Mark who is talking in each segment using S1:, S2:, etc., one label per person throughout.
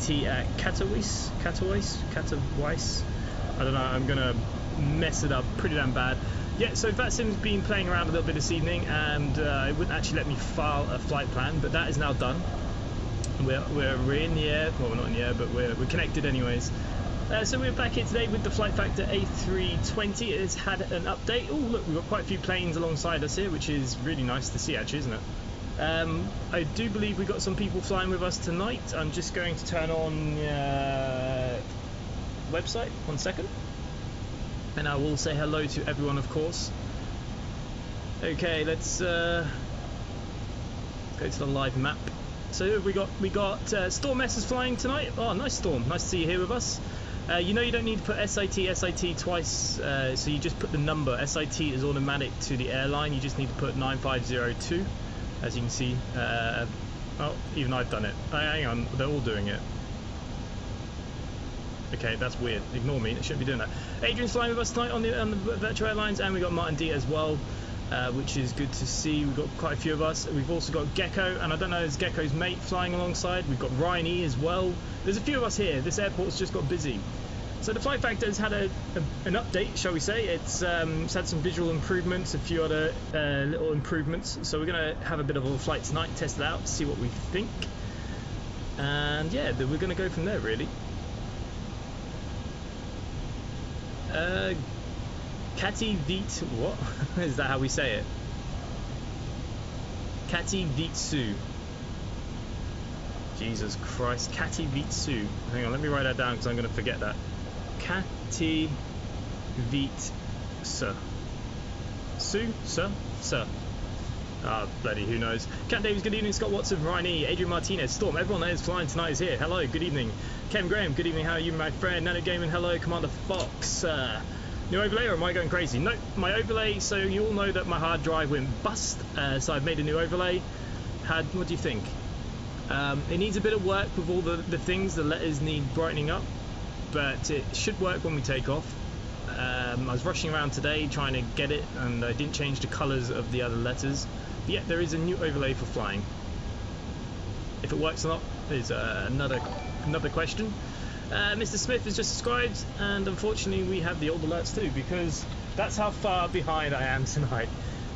S1: SIT at Katowice. I don't know, I'm gonna mess it up pretty damn bad. Yeah, so VATSIM's been playing around a little bit this evening, and it wouldn't actually let me file a flight plan, but that is now done. We're in the air, well, we're not in the air, but we're connected anyways. So we're back here today with the Flight Factor A320. It's had an update. Oh, look, we've got quite a few planes alongside us here, which is really nice to see, actually, isn't it? I do believe we got some people flying with us tonight. I'm just going to turn on website, 1 second. And I will say hello to everyone, of course. Okay, let's go to the live map. So we got Storm S is flying tonight. Oh, nice, Storm. Nice to see you here with us. You know you don't need to put SIT twice, so you just put the number. SIT is automatic to the airline. You just need to put 9502, as you can see. Oh, even I've done it. Hang on, they're all doing it. Okay, that's weird. Ignore me. I shouldn't be doing that. Adrian's flying with us tonight on the Virtual Airlines, and we got Martin D as well, which is good to see. We've got quite a few of us. We've also got Gecko, and I don't know, is Gecko's mate flying alongside? We've got Ryan E as well. There's a few of us here. This airport's just got busy. So the Flight Factor has had an update, shall we say. It's had some visual improvements, a few other little improvements. So we're going to have a bit of a flight tonight, test it out, see what we think. And yeah, we're going to go from there, really. Kati Vit, what? Is that how we say it? Kati Vitsu. Jesus Christ, Kati Vitsu. Hang on, let me write that down because I'm going to forget that. Kati Vitsu. Sir? Ah, bloody, who knows. Cat Davies, good evening. Scott Watson, Ryan E, Adrian Martinez, Storm, everyone that is flying tonight is here. Hello, good evening. Ken Graham, good evening. How are you, my friend? Nano Gaming, hello. Commander Fox. New overlay, or am I going crazy? No, my overlay, so you all know that my hard drive went bust, so I've made a new overlay. What do you think? It needs a bit of work with all the things. The letters need brightening up, but it should work when we take off. I was rushing around today trying to get it, and I didn't change the colours of the other letters. But yeah, there is a new overlay for flying. If it works or not is another question. Mr. Smith has just subscribed, and unfortunately we have the old alerts too, because that's how far behind I am tonight.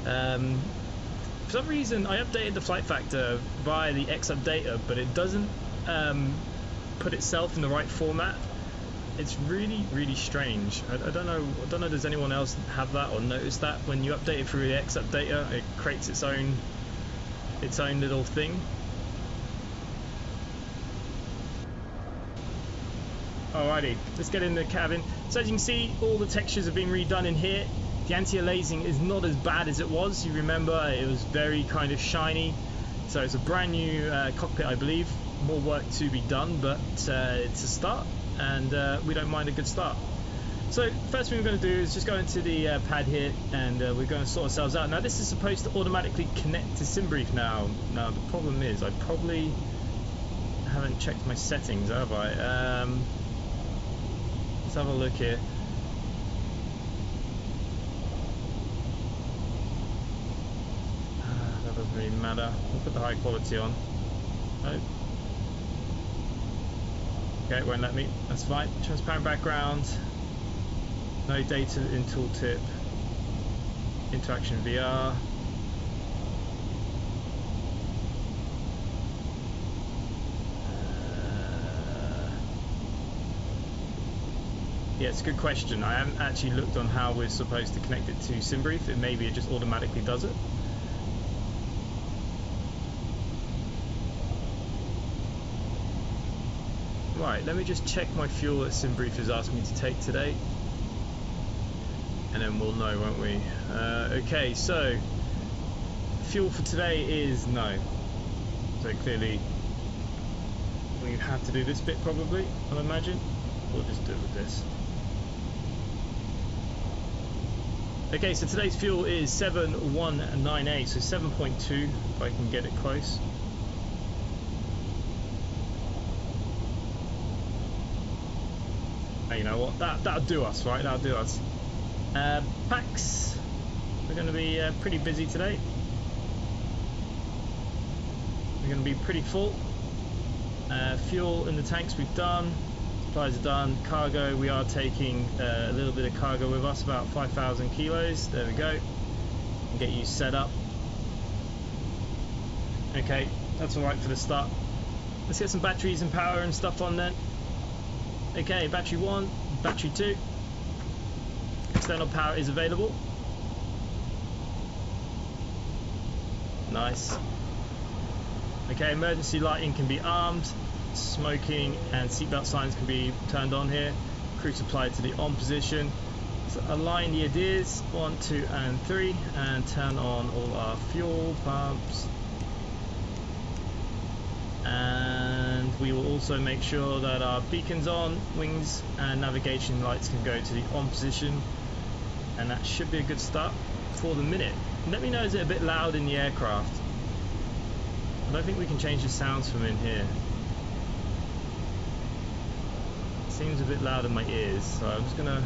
S1: For some reason I updated the Flight Factor via the X updater, but it doesn't put itself in the right format. It's really strange. I don't know. Does anyone else have that or notice that when you update it through the X updater, it creates its own little thing? Alrighty, let's get in the cabin. So as you can see, all the textures have been redone in here. The anti-aliasing is not as bad as it was. You remember it was very kind of shiny. So it's a brand new cockpit, I believe. More work to be done, but it's a start, and we don't mind a good start. So first thing we're going to do is just go into the pad here, and we're going to sort ourselves out. Now this is supposed to automatically connect to SimBrief now. Now the problem is I probably haven't checked my settings, have I? Let's have a look here. That doesn't really matter. We'll put the high quality on. Oh. Okay, it won't let me. That's fine. Transparent background. No data in tooltip. Interaction VR. Yeah, it's a good question. I haven't actually looked on how we're supposed to connect it to SimBrief. Maybe it just automatically does it. Right, let me just check my fuel that SimBrief has asked me to take today, and then we'll know, won't we? Okay, so fuel for today is no. So clearly we have to do this bit probably, I'll imagine. We'll just do it with this. Okay, so today's fuel is 719A, so 7.2 if I can get it close. You know what, that'll do us, right? That'll do us. Packs, we're going to be pretty busy today. We're going to be pretty full. Fuel in the tanks we've done. Supplies are done. Cargo, we are taking a little bit of cargo with us, about 5,000 kilos. There we go. And get you set up. Okay, that's alright for the start. Let's get some batteries and power and stuff on then. Okay, battery 1, battery 2. External power is available. Nice. Okay, emergency lighting can be armed. Smoking and seatbelt signs can be turned on here. Crew supplied to the on position. So align the ideas 1, 2 and 3 and turn on all our fuel pumps. And we will also make sure that our beacons on, wings and navigation lights can go to the on position, and that should be a good start for the minute. Let me know, is it a bit loud in the aircraft? I don't think we can change the sounds from in here. It seems a bit loud in my ears, so I'm just gonna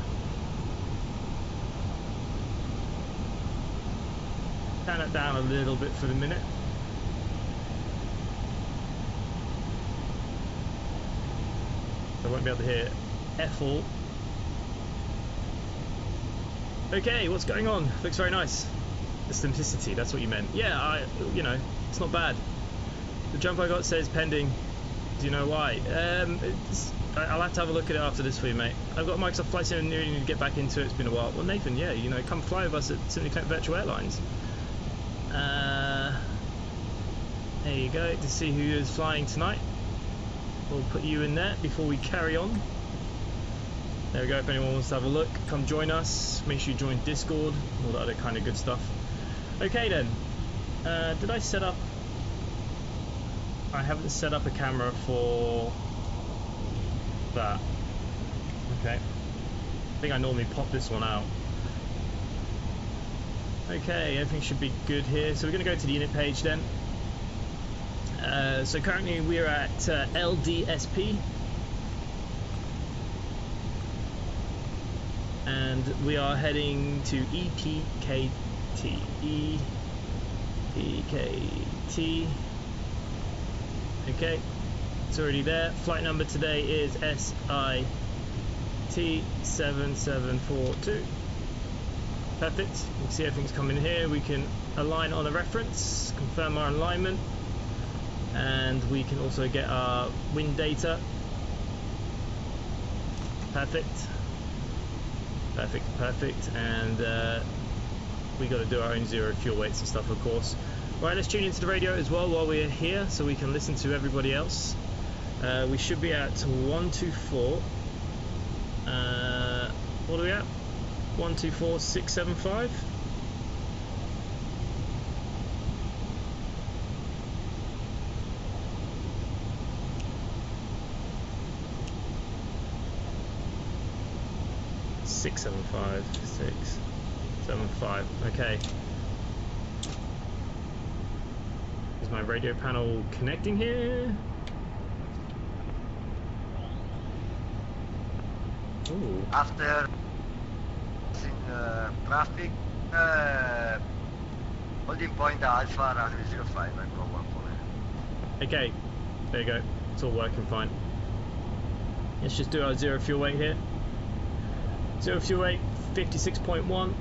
S1: turn it down a little bit for the minute. I won't be able to hear F-all. Okay, what's going on? Looks very nice. The simplicity, that's what you meant. Yeah, you know, it's not bad. The jump I got says pending. Do you know why? I'll have to have a look at it after this for you, mate. I've got Microsoft Flight Sim and need to get back into it. It's been a while. Well, Nathan, yeah, you know, come fly with us at Simply Connect Virtual Airlines. There you go, to see who is flying tonight. We'll put you in there before we carry on. There we go, if anyone wants to have a look, come join us. Make sure you join Discord, all that other kind of good stuff. Okay then, did I set up... I haven't set up a camera for that. Okay. I think I normally pop this one out. Okay, everything should be good here. So we're going to go to the unit page then. So currently we're at LDSP. And we are heading to EPKT. EPKT. Okay, it's already there. Flight number today is SIT7742. Perfect. You can see everything's coming here. We can align on a reference, confirm our alignment, and we can also get our wind data. Perfect. Perfect, perfect. And we got to do our own zero fuel weights and stuff, of course. Right, let's tune into the radio as well while we're here, so we can listen to everybody else. We should be at 124. What are we at? 124675. Six 675. Okay. Is my radio panel connecting here? Ooh.
S2: After in traffic, holding point Alpha runway 05, I go 148.
S1: Okay, there you go. It's all working fine. Let's just do our zero fuel weight here. Zero fuel weight, 56.1.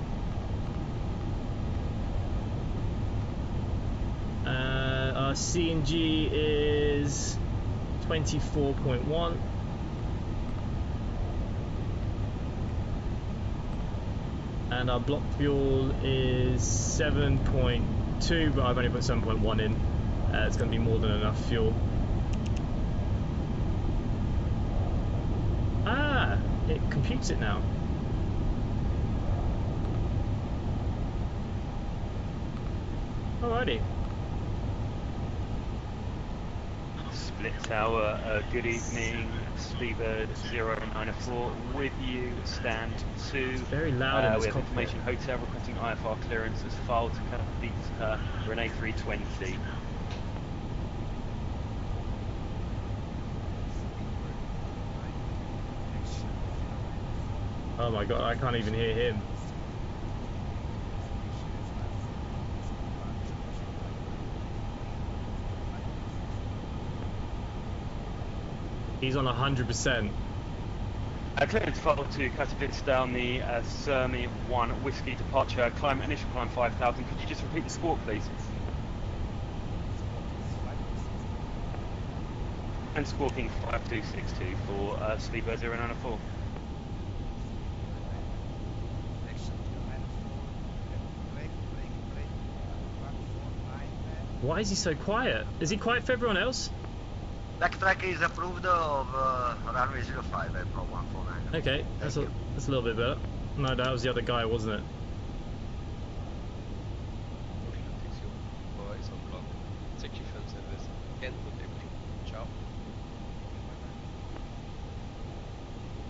S1: Our CNG is 24.1. And our block fuel is 7.2, but I've only put 7.1 in. It's going to be more than enough fuel. Ah, it computes it now. Alrighty.
S3: Split Tower, good evening, Speedbird 094 with you, stand 2.
S1: It's very loud in this
S3: we have
S1: cockpit.
S3: information, hotel requesting IFR clearance as filed to complete for an A320.
S1: Oh my god, I can't even hear him. He's on 100%.
S3: Clearance file to Katowice down the Sermi 1 Whiskey departure. Climb, initial climb 5,000. Could you just repeat the squawk, please? And squawking 5262 for Sleeper 094.
S1: Why is he so quiet? Is he quiet for everyone else?
S2: Backtrack is approved of runway 05 at Pro 149.
S1: Okay, that's a little bit better. No, that was the other guy, wasn't it?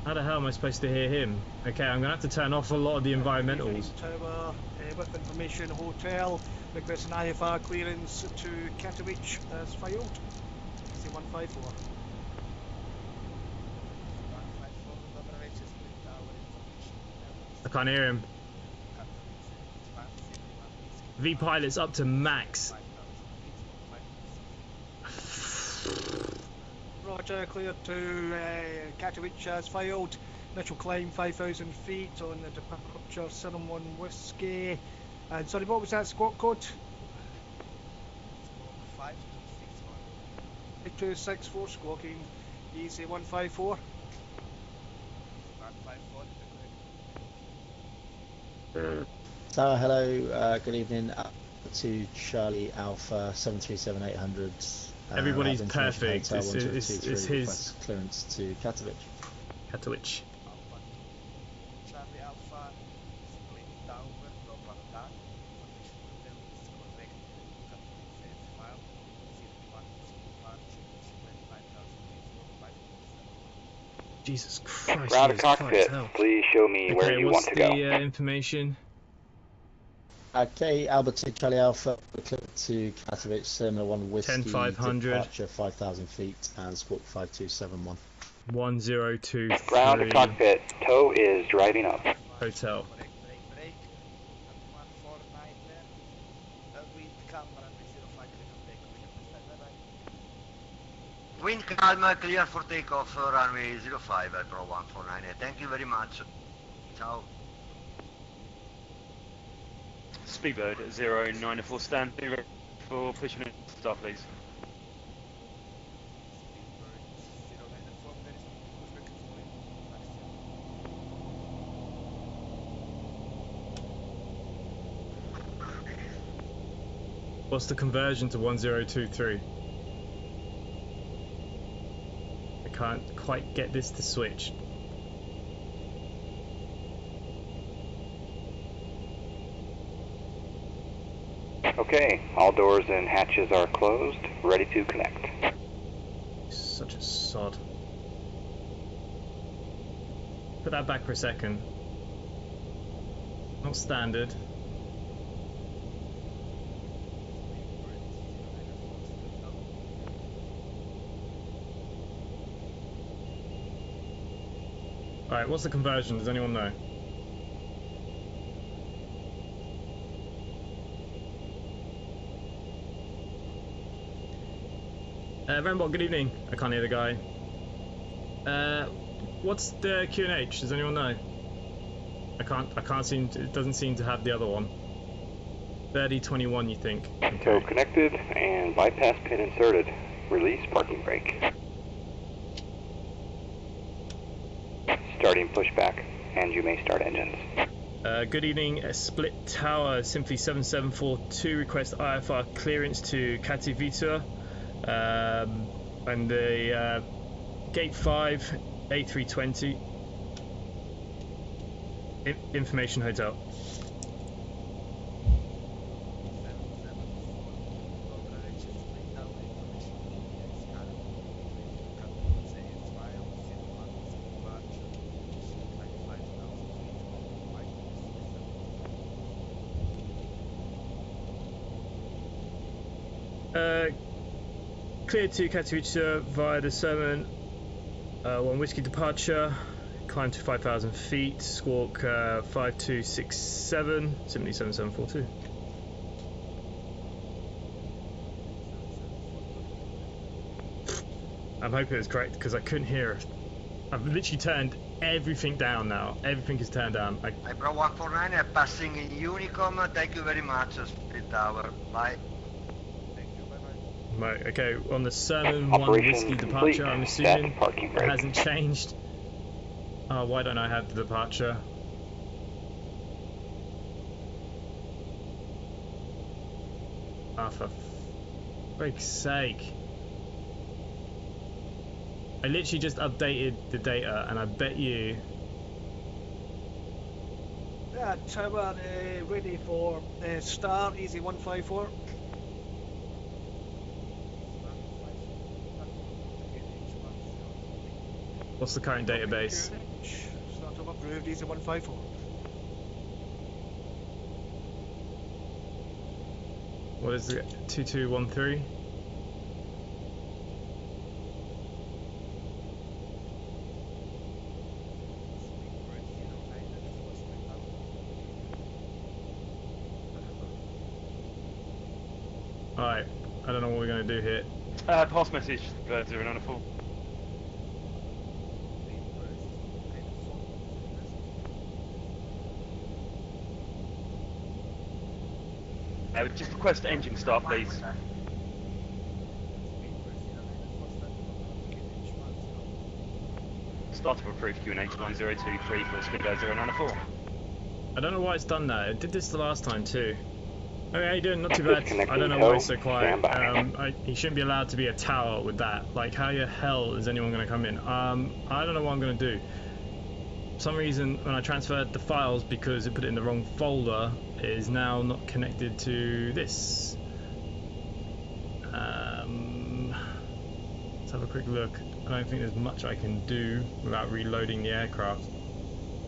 S1: How the hell am I supposed to hear him? Okay, I'm gonna have to turn off a lot of the environmentals.
S4: Tower, with information, hotel, request an IFR clearance to Katowice as filed. Say 154.
S1: I can't hear him. V pilot's up to max.
S4: Roger, clear to Katowice as filed. Initial climb 5,000 feet on the departure Serum 1 Whiskey. And sorry, what was that squawk code? 5264 squawking. Easy 154.
S5: Hello, good evening. To Charlie Alpha 737-800.
S1: Everybody's perfect.
S5: Hotel
S1: It's
S5: 1223,
S1: his
S5: request clearance to Katowice.
S1: Katowice.
S4: Charlie Alpha, split down from Baghdad.
S1: Jesus Christ.
S6: Ground
S1: he
S6: to
S1: is
S6: cockpit,
S1: hell.
S6: please show me where you want to go.
S1: What's the information?
S5: Okay, Albert 2 Charlie Alpha, clear to Katowice, Terminal 1 Whiskey,
S1: 10,500.
S5: departure 5,000 feet, and squawk 5271.
S1: 1023.
S6: Ground to cockpit, tow is driving up.
S1: Hotel.
S4: Break. And 149, wind calm, runway 05, clear for takeoff.
S2: Wind calm, clear for takeoff, runway 05 at Pro 149. Thank you very much. Ciao.
S3: Speedbird 094, stand for pushing in start, please.
S1: What's the conversion to 1023? I can't quite get this to switch.
S6: Okay, all doors and hatches are closed, ready to connect.
S1: Such a sod. Put that back for a second. Not standard. Alright, what's the conversion? Does anyone know? Rambot, good evening. I can't hear the guy. What's the Q&H? Does anyone know? I can't seem to, it doesn't seem to have the other one. 3021, you think? Okay.
S6: Tow connected and bypass pin inserted. Release parking brake. Starting pushback, and you may start engines.
S1: Good evening, Split Tower, simply 7742, request IFR clearance to Katowice. And the Gate 5, A320. Information Hotel. Cleared to Katowice via the Sermon 1 Whiskey departure, climb to 5,000 feet, squawk 5267, simply 7742. I'm hoping it was correct because I couldn't hear it. I've literally turned everything down now. Everything is turned down.
S2: Pro 149 passing in Unicom. Thank you very much, Speed Tower. Bye.
S1: Right, okay, on the Sermon 1
S6: Operation
S1: Whiskey
S6: complete.
S1: departure, I'm assuming
S6: Set parking
S1: it
S6: brake.
S1: hasn't changed. Oh, why don't I have the departure? Oh, for freak's sake. I literally just updated the data and I bet you...
S4: Tower ready for start, easy 154.
S1: What's the current database?
S4: Start up approved, easy 154.
S1: What is it? 2213? Alright, I don't know what we're going to do here.
S3: Pass message, 094. Just request engine start, please. Startup approved QNH 1023 for Speedo 094.
S1: I don't know why it's done that. It did this the last time too. Okay, how you doing? Not too bad. I don't know why it's so quiet. He shouldn't be allowed to be a tower with that. Like, how the hell is anyone going to come in? I don't know what I'm going to do. For some reason, when I transferred the files, because it put it in the wrong folder, it is now not connected to this. Let's have a quick look. I don't think there's much I can do without reloading the aircraft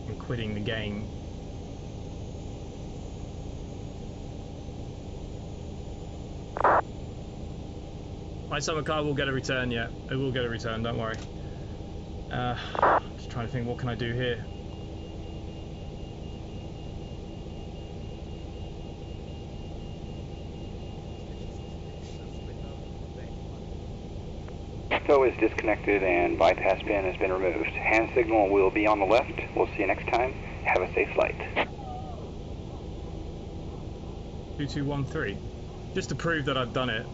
S1: and quitting the game. My summer car will get a return, yeah. It will get a return, don't worry. Just trying to think, what can I do here?
S6: So is disconnected and bypass pin has been removed. Hand signal will be on the left. We'll see you next time. Have a safe flight.
S1: 2213. Just to prove that I've done it.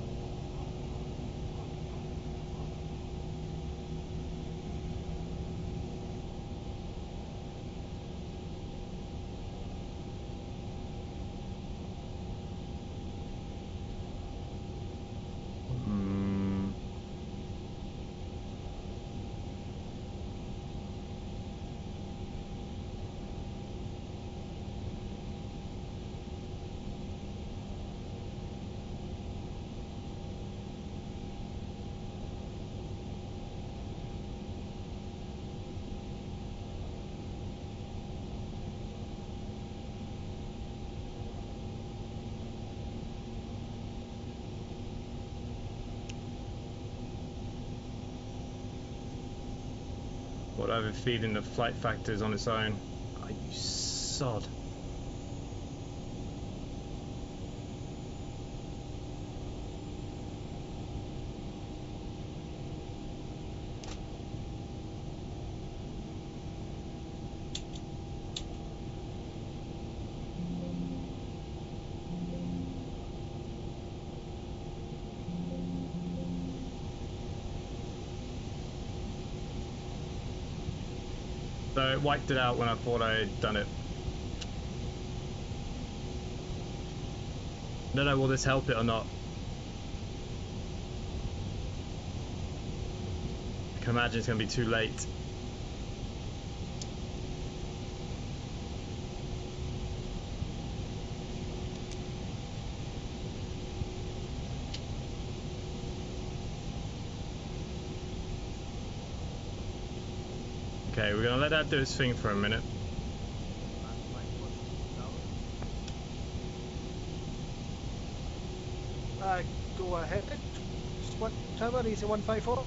S1: What I have a feeling the flight factor's on its own. Oh, you sod. So it wiped it out when I thought I had done it. I don't know, will this help it or not? I can imagine it's going to be too late. Okay, we're going to let that do its thing for a minute.
S4: Go ahead. Tower, easy 154.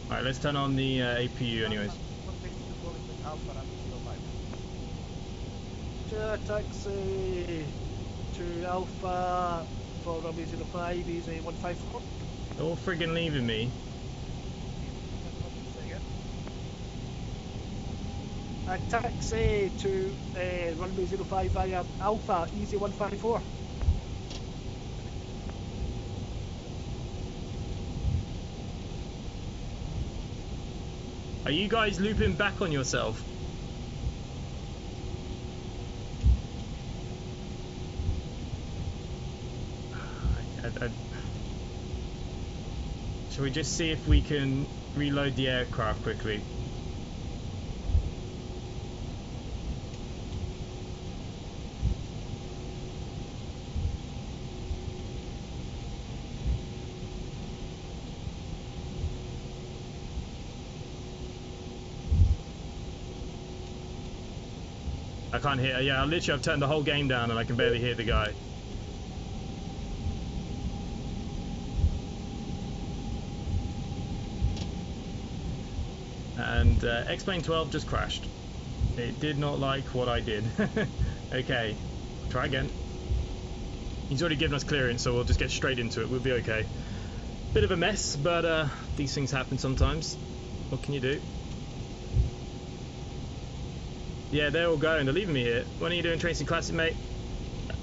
S1: Alright, let's turn on the APU anyways.
S4: Taxi to Alpha for Romeo 05, easy 154.
S1: They're all friggin' leaving me.
S4: Taxi to runway 05 via Alpha, easy 154.
S1: Are you guys looping back on yourself? Shall we just see if we can reload the aircraft quickly? I can't hear. Yeah, literally I've turned the whole game down and I can barely hear the guy. And XPlane12 just crashed. It did not like what I did. Okay, try again. He's already given us clearance, so we'll just get straight into it. We'll be okay. Bit of a mess, but these things happen sometimes. What can you do? Yeah, they're all going. They're leaving me here. When are you doing Tracing Classic, mate?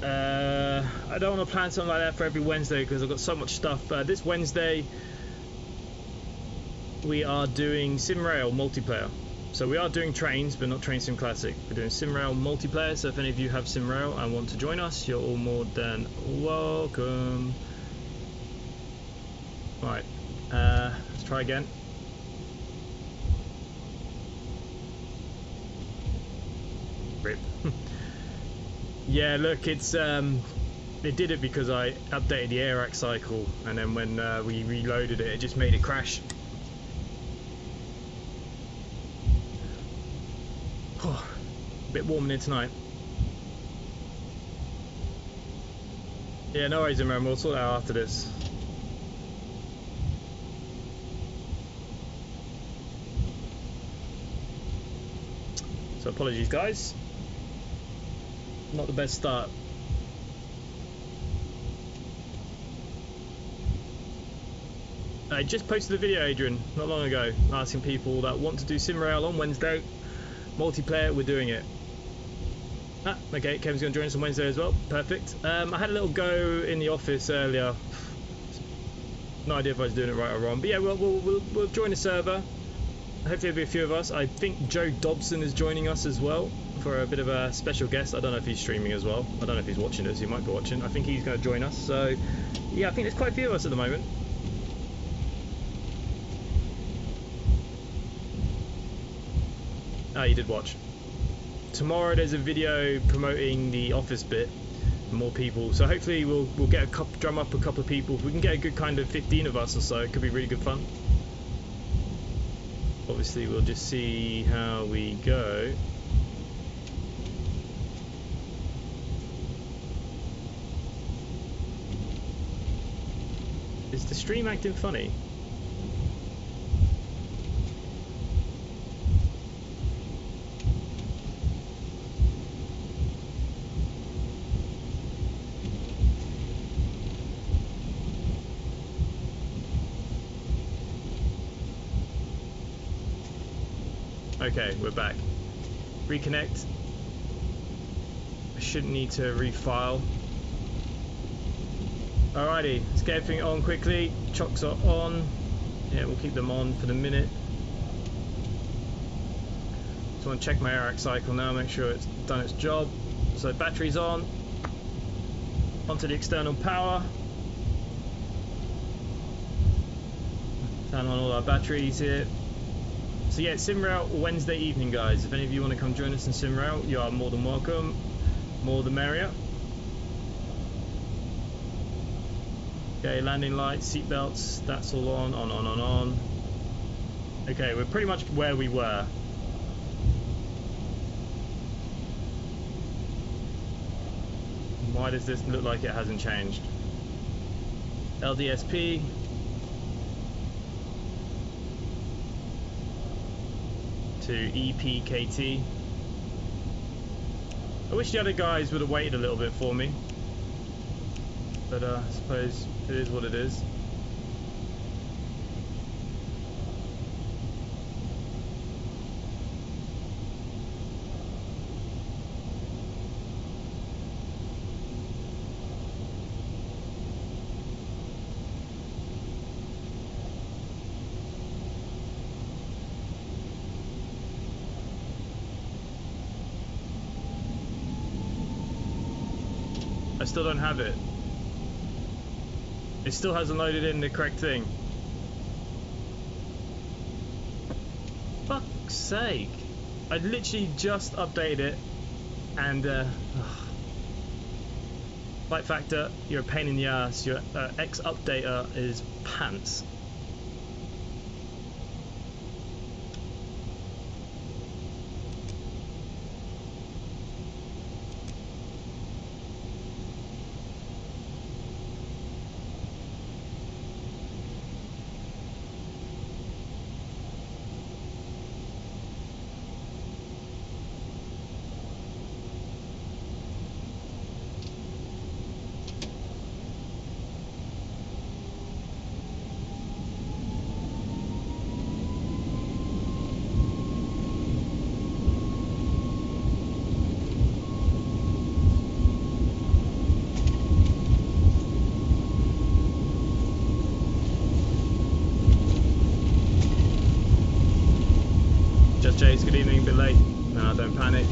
S1: I don't want to plan something like that for every Wednesday because I've got so much stuff. This Wednesday, we are doing SimRail multiplayer. So we are doing trains, but not Train Sim Classic. We're doing SimRail multiplayer, so if any of you have SimRail and want to join us, you're all more than welcome. Right, let's try again. Rip. Yeah, look, it's it did it because I updated the AirAC cycle, and then when we reloaded it, it just made it crash. Oh, a bit warm in here tonight. Yeah, no worries, man. We'll sort it out after this. So apologies, guys. Not the best start. I just posted a video, Adrian, not long ago, asking people that want to do SimRail on Wednesday. Multiplayer, we're doing it. Ah, okay, Kevin's going to join us on Wednesday as well. Perfect. I had a little go in the office earlier. No idea if I was doing it right or wrong. But yeah, we'll join the server. Hopefully there'll be a few of us. I think Joe Dobson is joining us as well for a bit of a special guest. I don't know if he's streaming as well. I don't know if he's watching us. He might be watching. I think he's going to join us. So yeah, I think there's quite a few of us at the moment. Oh, you did watch. Tomorrow there's a video promoting the office bit. More people. So hopefully we'll get drum up a couple of people. If we can get a good kind of 15 of us or so, it could be really good fun. Obviously we'll just see how we go. Is the stream acting funny? Okay, we're back. Reconnect. I shouldn't need to refile. Alrighty, let's get everything on quickly. Chocks are on. Yeah, we'll keep them on for the minute. Just want to check my AirAC cycle now, make sure it's done its job. So battery's on. Onto the external power. Turn on all our batteries here. So yeah, SimRail Wednesday evening, guys. If any of you want to come join us in SimRail, you are more than welcome. More the merrier. Okay, landing lights, seat belts, that's all on. Okay, we're pretty much where we were. Why does this look like it hasn't changed? LDSP. To EPKT. I wish the other guys would have waited a little bit for me, but I suppose it is what it is. I still don't have it. It still hasn't loaded in the correct thing. Fuck's sake. I literally just updated it and Flight Factor, you're a pain in the ass. Your X-Updater is pants. Chase, good evening, a bit late. No, don't panic.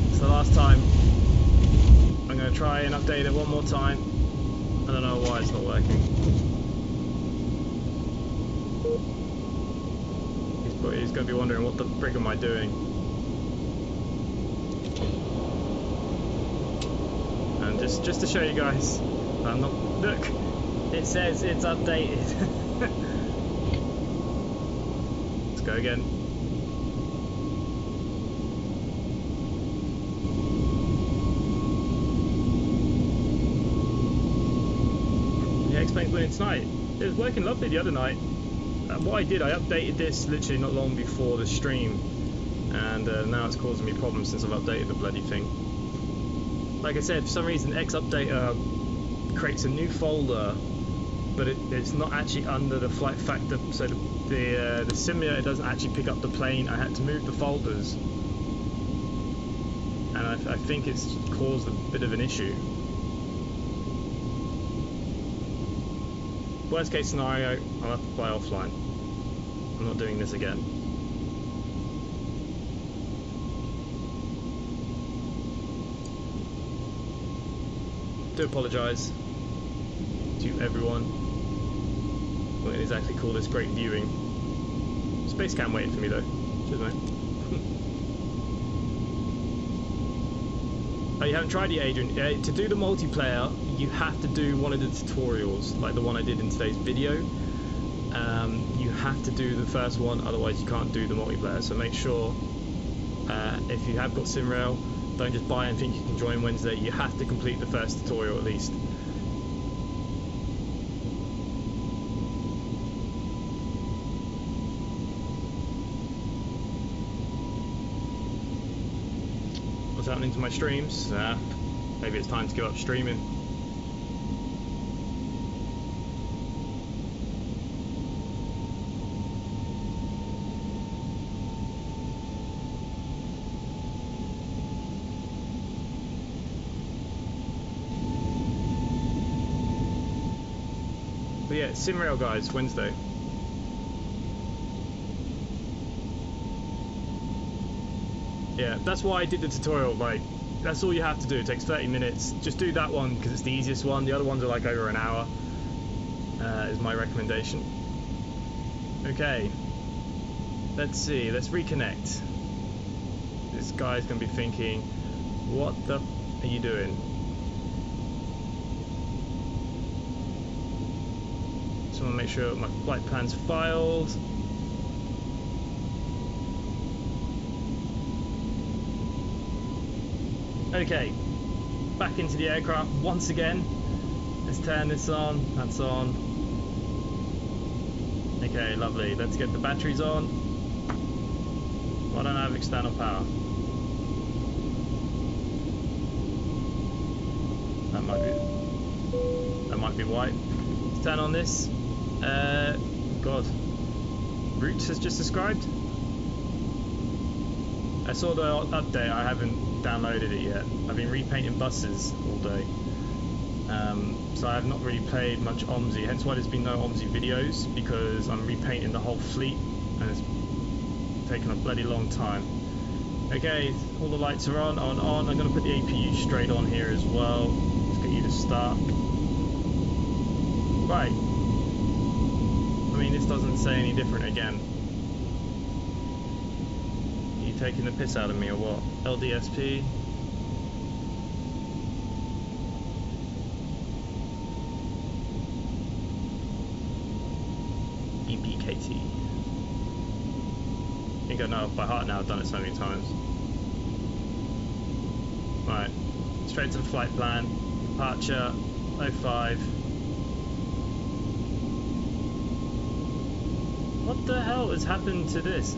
S1: It's the last time. I'm going to try and update it one more time. I don't know why it's not working. He's going to be wondering what the frick am I doing. And just to show you guys, I'm not. Look, it says it's updated. Go again. Yeah, XPlane12 tonight. It was working lovely the other night. What I did, I updated this literally not long before the stream, and now it's causing me problems since I've updated the bloody thing. Like I said, for some reason X-Updater creates a new folder, but it's not actually under the Flight Factor, so the simulator doesn't actually pick up the plane. I had to move the folders, and I think it's caused a bit of an issue. Worst case scenario, I'll have to fly offline. I'm not doing this again. Do apologise to everyone. Wouldn't exactly call this great viewing. Space Cam waiting for me though. Cheers, mate. Oh, you haven't tried it, Adrian? To do the multiplayer, you have to do one of the tutorials, like the one I did in today's video. You have to do the first one, otherwise you can't do the multiplayer. So make sure, if you have got SimRail, don't just buy and think you can join Wednesday. You have to complete the first tutorial at least. What's happening to my streams? Maybe it's time to give up streaming. But yeah, SimRail guys, Wednesday. Yeah, that's why I did the tutorial. Like, that's all you have to do. It takes 30 minutes. Just do that one because it's the easiest one. The other ones are like over an hour. Is my recommendation. Okay. Let's see. Let's reconnect. This guy's gonna be thinking, what the are you doing? Just want to make sure my flight plan's filed. Okay, back into the aircraft once again. Let's turn this on, that's on. Okay, lovely. Let's get the batteries on. Why don't I have external power? That might be white. Let's turn on this. God. Roots has just described. I saw the update, I haven't downloaded it yet. I've been repainting buses all day. So I have not really played much OMSI, hence why there's been no OMSI videos, because I'm repainting the whole fleet and it's taken a bloody long time. Okay, all the lights are on. I'm going to put the APU straight on here as well. Let's get you to start. Right. I mean, this doesn't say any different again. Are you taking the piss out of me or what? LDSP? EPKT. I think I know it by heart now, I've done it so many times. Right, straight to the flight plan. Departure 05. What the hell has happened to this?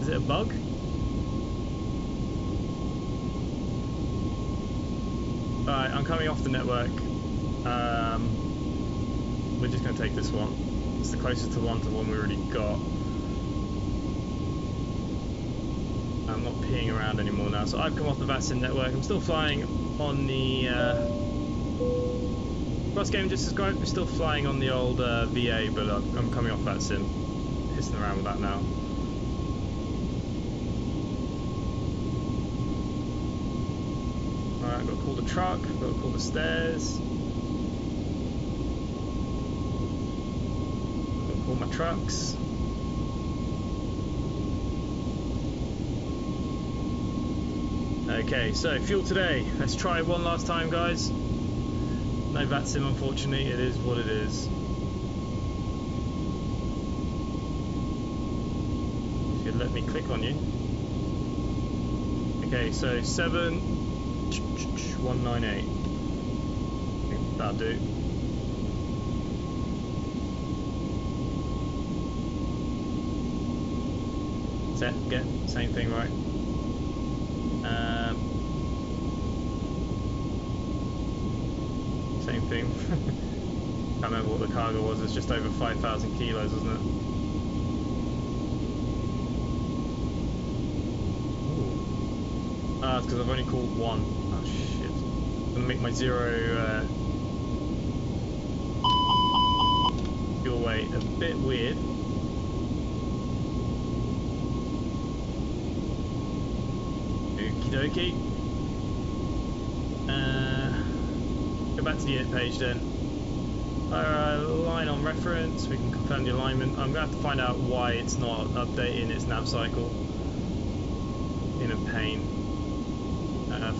S1: Is it a bug? Alright, I'm coming off the network. We're just going to take this one. It's the closest to one we already got. I'm not peeing around anymore now. So I've come off the VATSIM network. I'm still flying on the... Cross game just described, we're still flying on the old VA, but I'm coming off VATSIM. Pissing around with that now. Alright, I've got to call the truck, I've got to call the stairs. I've got to call my trucks. Okay, so fuel today. Let's try it one last time, guys. No VATSIM, unfortunately. It is what it is. If you'd let me click on you. Okay, so 7198. I think that'll do. Set, get, same thing, right? Same thing. Can't remember what the cargo was. It's just over 5,000 kilos, wasn't it? Ooh. Ah, it's because I've only called one. Oh shit! I'm gonna make my zero fuel weight a bit weird. Okie dokie. Go back to the init page then. Line on reference, we can confirm the alignment. I'm going to have to find out why it's not updating its nav cycle. In a pain.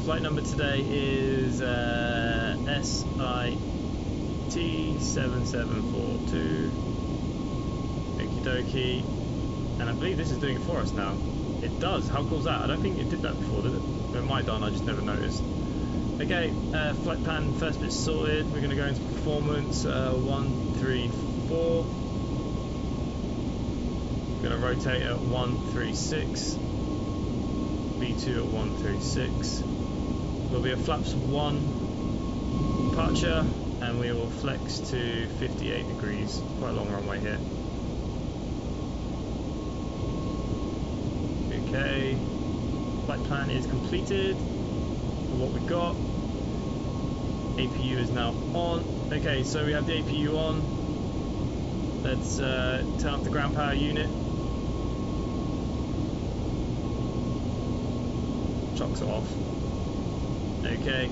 S1: Flight number today is SIT7742. Okie dokie. And I believe this is doing it for us now. It does. How cool is that? I don't think it did that before, did it? It might have done, I just never noticed. Okay, flight plan first bit sorted. We're going to go into performance 134. We're going to rotate at 136. V2 at 136. There'll be a flaps 1 departure, and we will flex to 58 degrees. Quite a long runway here. Okay, flight plan is completed for what we've got. APU is now on. Okay, so we have the APU on. Let's turn off the ground power unit. Chocks it off. Okay.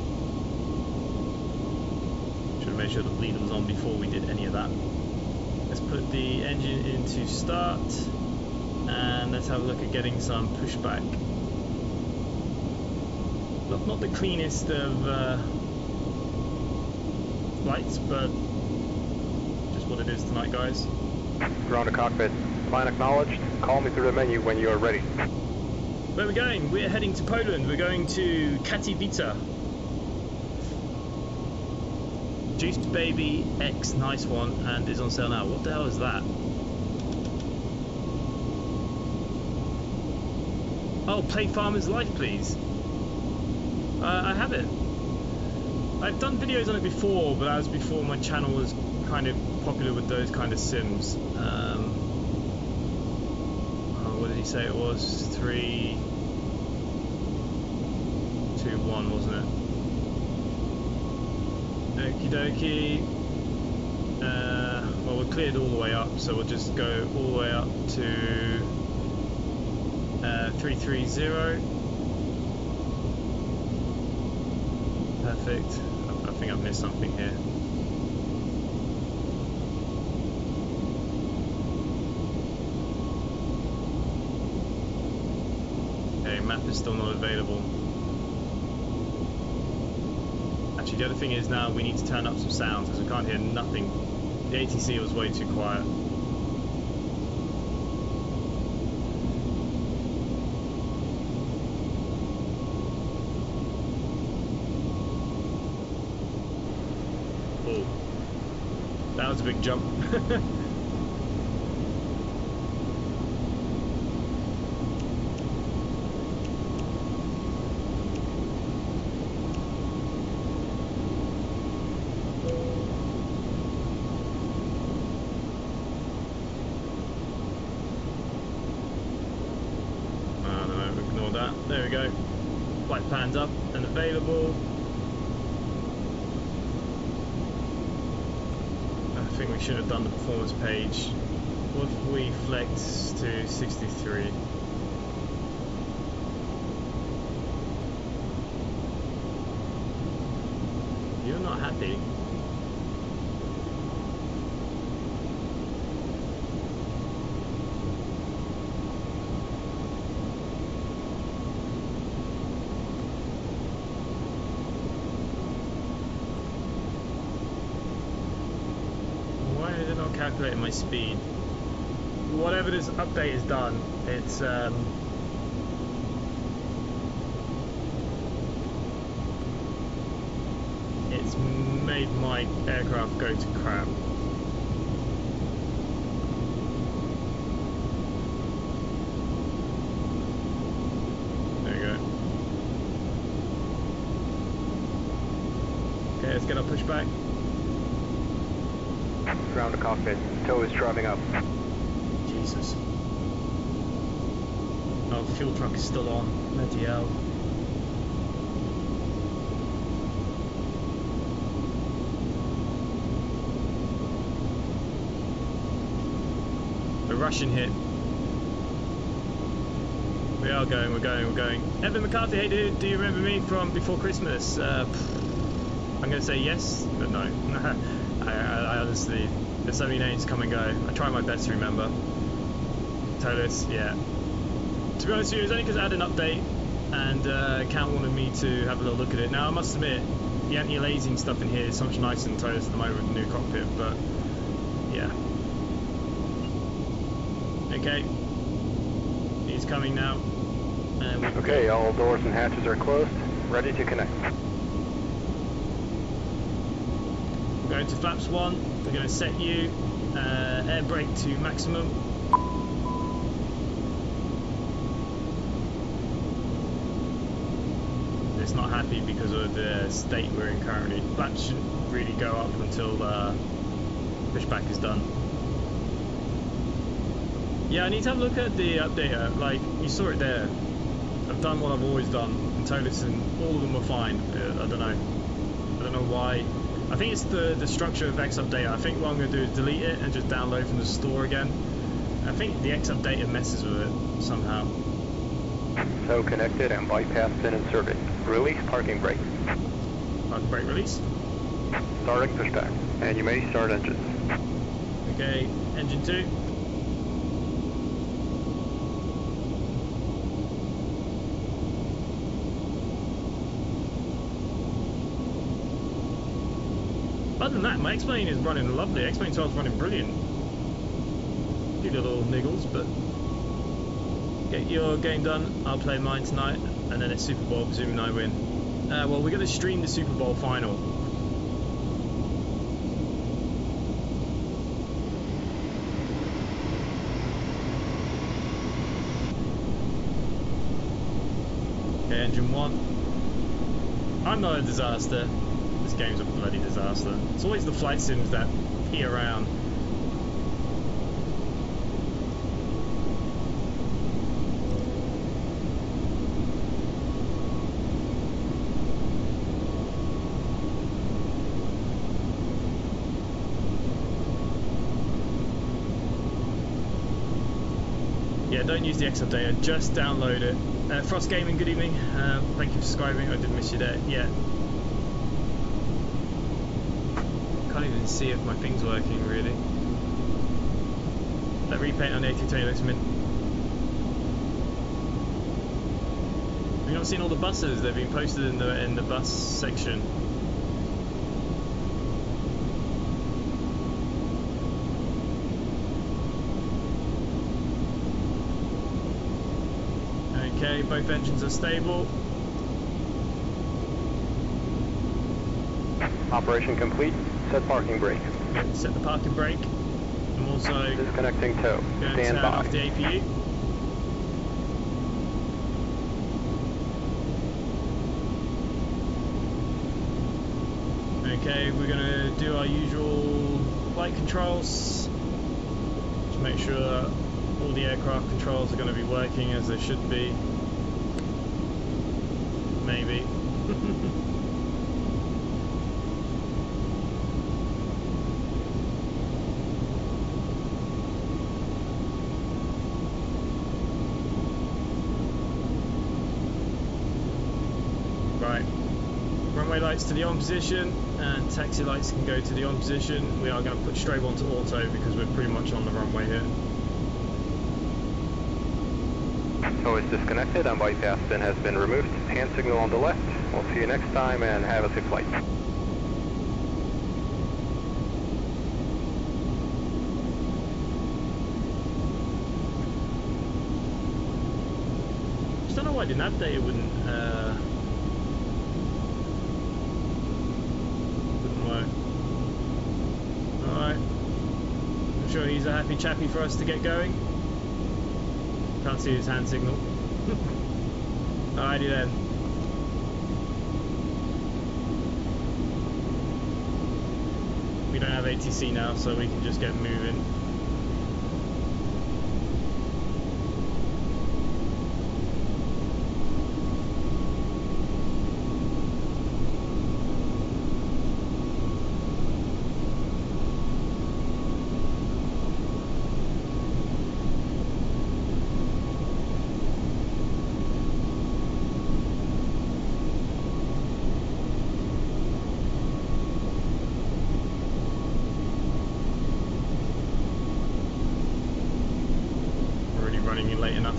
S1: Should have made sure the bleeder was on before we did any of that. Let's put the engine into start. And let's have a look at getting some pushback. Not the cleanest of flights, but just what it is tonight, guys.
S6: Ground to cockpit. Plan acknowledged. Call me through the menu when you are ready.
S1: Where are we going? We're heading to Poland. We're going to Katowice. Juiced Baby X, nice one, and is on sale now. What the hell is that? Oh, play Farmer's Life, please. I have it. I've done videos on it before, but that was before my channel was kind of popular with those kind of sims. What did he say it was? 3, 2, 1, wasn't it? Okie dokie. Well, we're cleared all the way up, so we'll just go all the way up to 330. Perfect. I think I've missed something here. Okay, map is still not available. Actually, the other thing is now we need to turn up some sounds because we can't hear nothing. The ATC was way too quiet. Oh, that was a big jump. There we go. Flight plans up and available. I think we should have done the performance page. What if we flex to 63? You're not happy. Calculating my speed. Whatever this update has done, it's made my aircraft go to crap. There you go. Okay, let's get our pushback.
S6: Ground to cockpit. Tow is driving up.
S1: Jesus. Oh, the fuel truck is still on. Bloody hell. The Russian hit. We are going, we're going. Evan McCarthy, hey dude, do you remember me from before Christmas? I'm going to say yes, but no. I honestly, there's so many names come and go. I try my best to remember. Toliss, yeah. To be honest with you, it's only because I had an update and Cal wanted me to have a little look at it. Now, I must admit, the anti-aliasing stuff in here is so much nicer than Toliss at the moment with the new cockpit, but yeah. Okay. He's coming now.
S6: Okay, all doors and hatches are closed. Ready to connect.
S1: We're going to flaps 1. We're going to set you air brake to maximum. It's not happy because of the state we're in currently. Flaps shouldn't really go up until pushback is done. Yeah, I need to have a look at the updater. Like, you saw it there. I've done what I've always done in Toliss and all of them were fine. I don't know. I don't know why. I think it's the structure of X Updater. I think what I'm going to do is delete it and just download from the store again. I think the X Updater messes with it somehow.
S6: So connected and bypass pin inserted. Release parking brake.
S1: Parking brake release.
S6: Starting pushback. And you may start engines.
S1: Okay, engine 2. Other than that, my X-Plane is running lovely. X-Plane12 is running brilliant. Few little niggles, but get your game done. I'll play mine tonight, and then it's Super Bowl, presuming I win. Well, we're going to stream the Super Bowl final. Okay, engine 1. I'm not a disaster. This game's a bloody disaster. It's always the flight sims that pee around. Yeah, don't use the X updater, just download it. Frost Gaming, good evening. Thank you for subscribing. I did miss you there. Yeah. Can't even see if my thing's working really. That repaint on the A320 looks mint. Have you not seen all the buses? They've been posted in the bus section. Okay, both engines are stable.
S6: Operation complete. Set parking brake.
S1: Set the parking brake. I'm also
S6: Disconnecting tow.
S1: going to
S6: Stand
S1: turn
S6: by.
S1: off the APU. Okay, we're going to do our usual flight controls. Just make sure that all the aircraft controls are going to be working as they should be. Maybe. Right. Runway lights to the on position, and taxi lights can go to the on position. We are going to put strobe onto auto because we're pretty much on the runway here.
S6: Tow is disconnected and bypass pin has been removed. Hand signal on the left. We'll see you next time and have a safe flight.
S1: Just don't know why I didn't update it. Wouldn't work. Alright. I'm sure he's a happy chappy for us to get going. Can't see his hand signal. Alrighty then. We don't have ATC now, so we can just get moving. Running in late enough.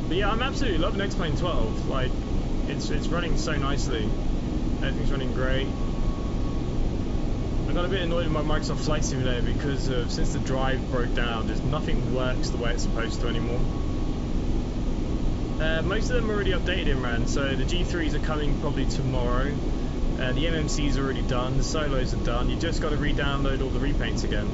S1: But yeah, I'm absolutely loving XPlane12. Like, it's running so nicely. Everything's running great. I got a bit annoyed with my Microsoft Flight Simulator because since the drive broke down, just nothing works the way it's supposed to anymore. Most of them are already updated, Imran, so the G3s are coming probably tomorrow. The MMC's already done, the solos are done. You just got to re-download all the repaints again.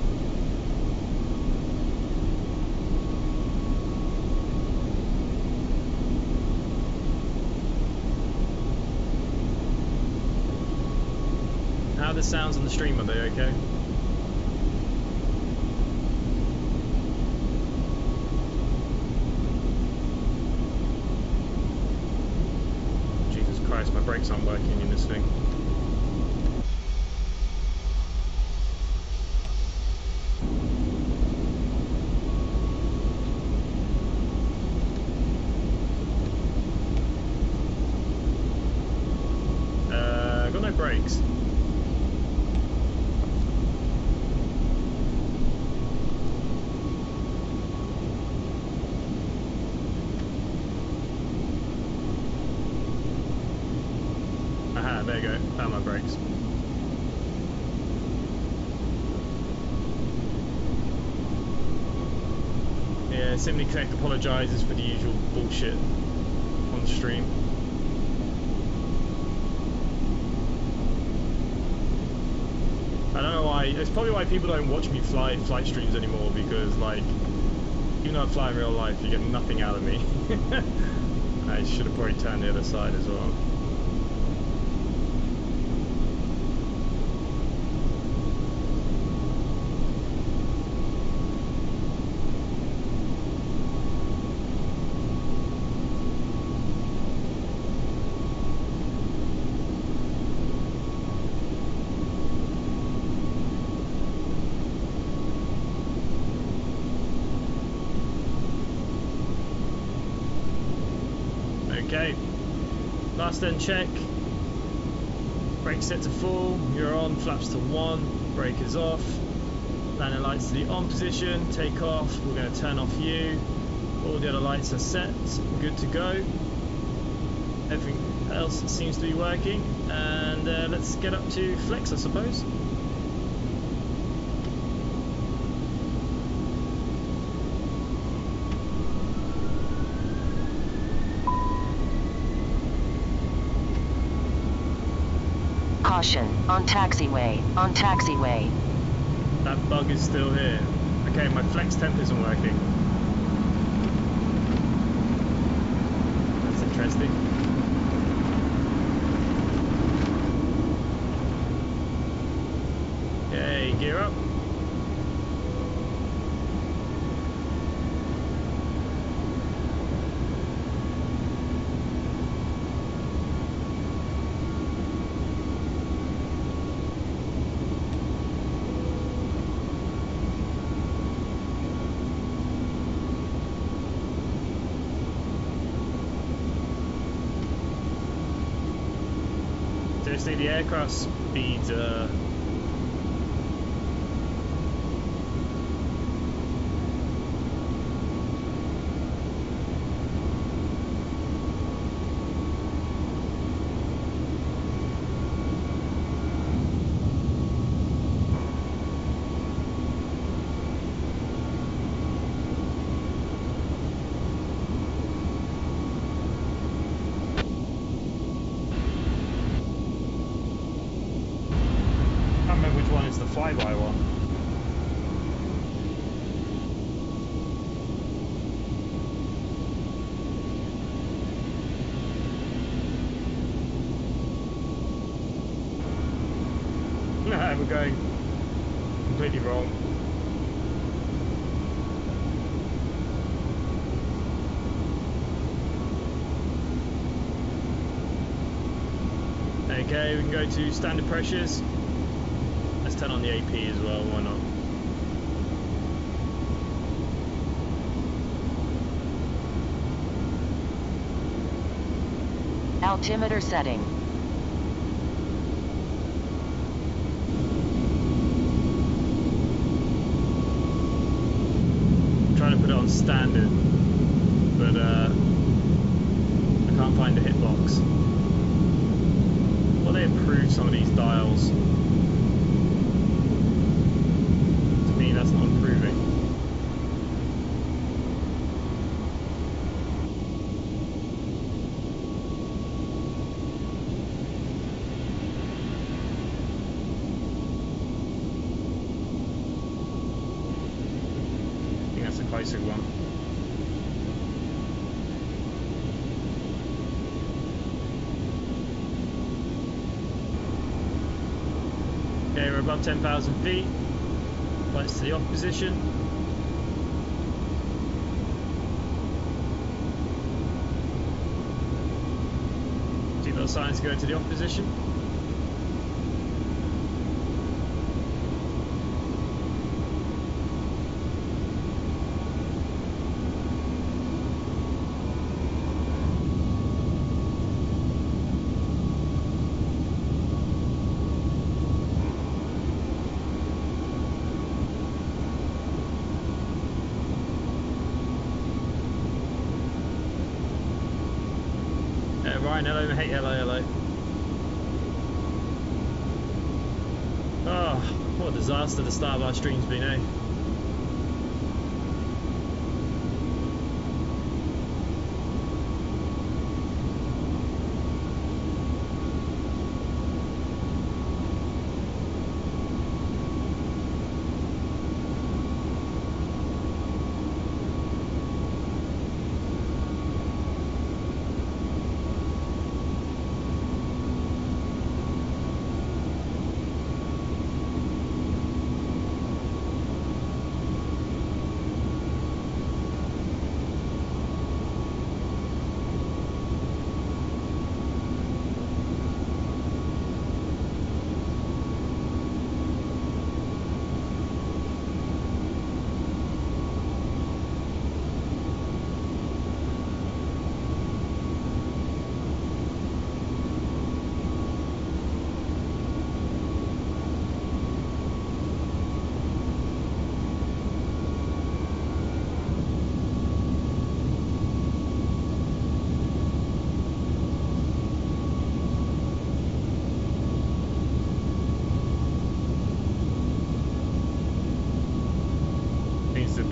S1: How are the sounds on the stream? Are they okay? Jesus Christ, my brakes aren't working in this thing. Got no brakes. Aha, there you go. Found my brakes. Yeah, Simply Connect apologises for the usual bullshit on stream. I don't know why. It's probably why people don't watch me fly flight streams anymore, because like, even though I fly in real life, you get nothing out of me. I should have probably turned the other side as well. Okay, last end check. Brake set to full, you're on, flaps to 1, brake is off. Landing lights to the on position, take off, we're going to turn off you. All the other lights are set, good to go. Everything else seems to be working, and let's get up to flex, I suppose.
S7: Caution, on taxiway, on taxiway.
S1: That bug is still here. Okay, my flex temp isn't working. That's interesting. Okay, gear up. Seriously, the aircraft speeds fly-by-one. Nah, we're going completely wrong. Okay, we can go to standard pressures. Let's turn on the AP as well, why not?
S7: Altimeter setting.
S1: I'm trying to put it on standard, but I can't find the hitbox. Well, they improved some of these dials. To me, that's not improving. I think that's a closer one. Okay, we're above 10,000 feet. Lights to the off position. Seatbelt signs go to the off position. Ryan, hello, hey, hello. Oh, what a disaster the start of our stream's been, eh?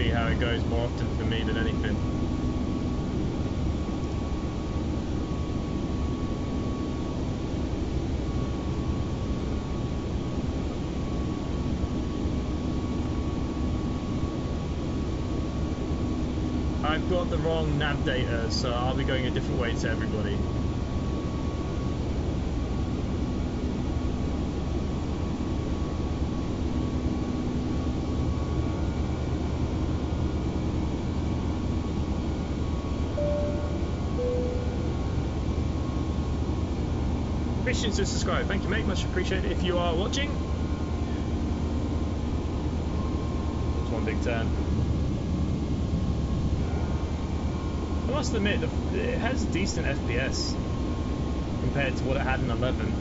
S1: be how it goes more often for me than anything. I've got the wrong nav data, so I'll be going a different way to everybody. Permissions to subscribe. Thank you, mate. Much appreciated. If you are watching, it's one big turn. I must admit, it has decent FPS compared to what it had in 11.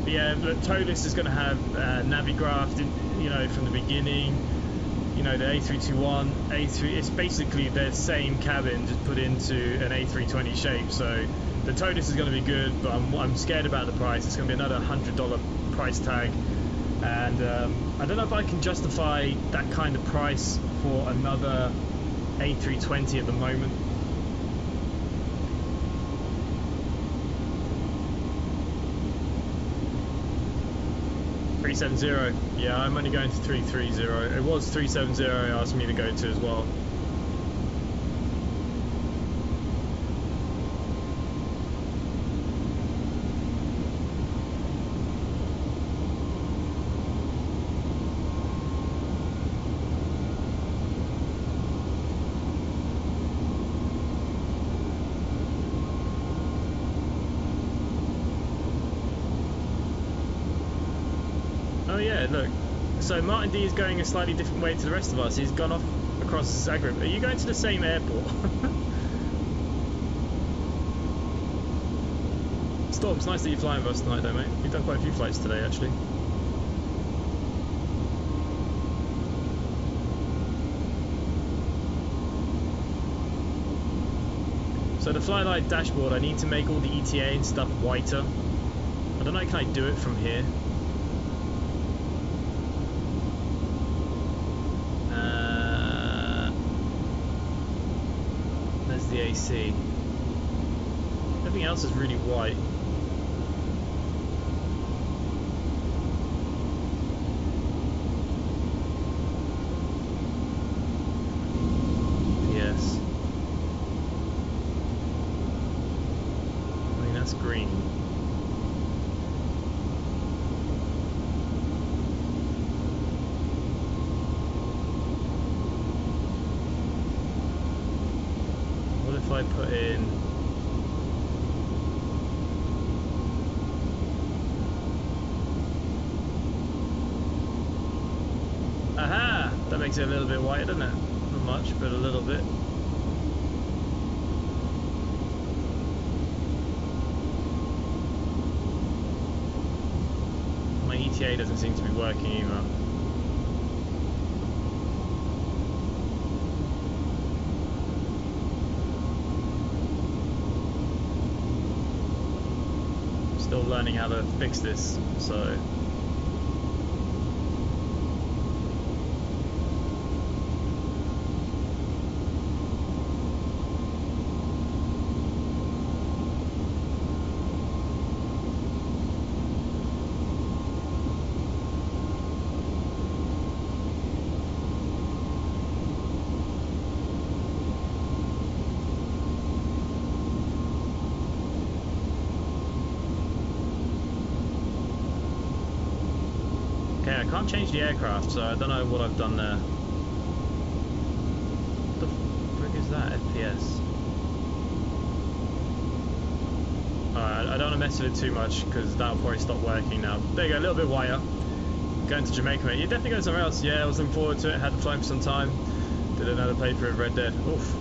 S1: But yeah, look, Toliss is going to have Navigraph, you know, from the beginning. You know, the A321, A3, it's basically their same cabin just put into an A320 shape. So the Toliss is going to be good, but I'm scared about the price. It's going to be another $100 price tag, and I don't know if I can justify that kind of price for another A320 at the moment. $370. Yeah, I'm only going to 330. It was 370 it asked me to go to as well. Oh yeah, look. So Martin D is going a slightly different way to the rest of us. He's gone off across Zagreb. Are you going to the same airport? Storm, it's nice that you're flying with us tonight though, mate. We've done quite a few flights today, actually. So the Flylight dashboard, I need to make all the ETA and stuff whiter. I don't know, can I do it from here? There's the AC. Everything else is really white. Yes. I mean, that's green. What if I put in... Aha! That makes it a little bit whiter, doesn't it? Not much, but a little bit. My ETA doesn't seem to be working either. Still learning how to fix this, so... Okay, I can't change the aircraft, so I don't know what I've done there. What the frick is that, FPS? Alright, I don't want to mess with it too much, because that'll probably stop working now. There you go, a little bit whiter. Going to Jamaica, mate. You're definitely going somewhere else. Yeah, I was looking forward to it, had to fly for some time. Didn't know to play through Red Dead. Oof.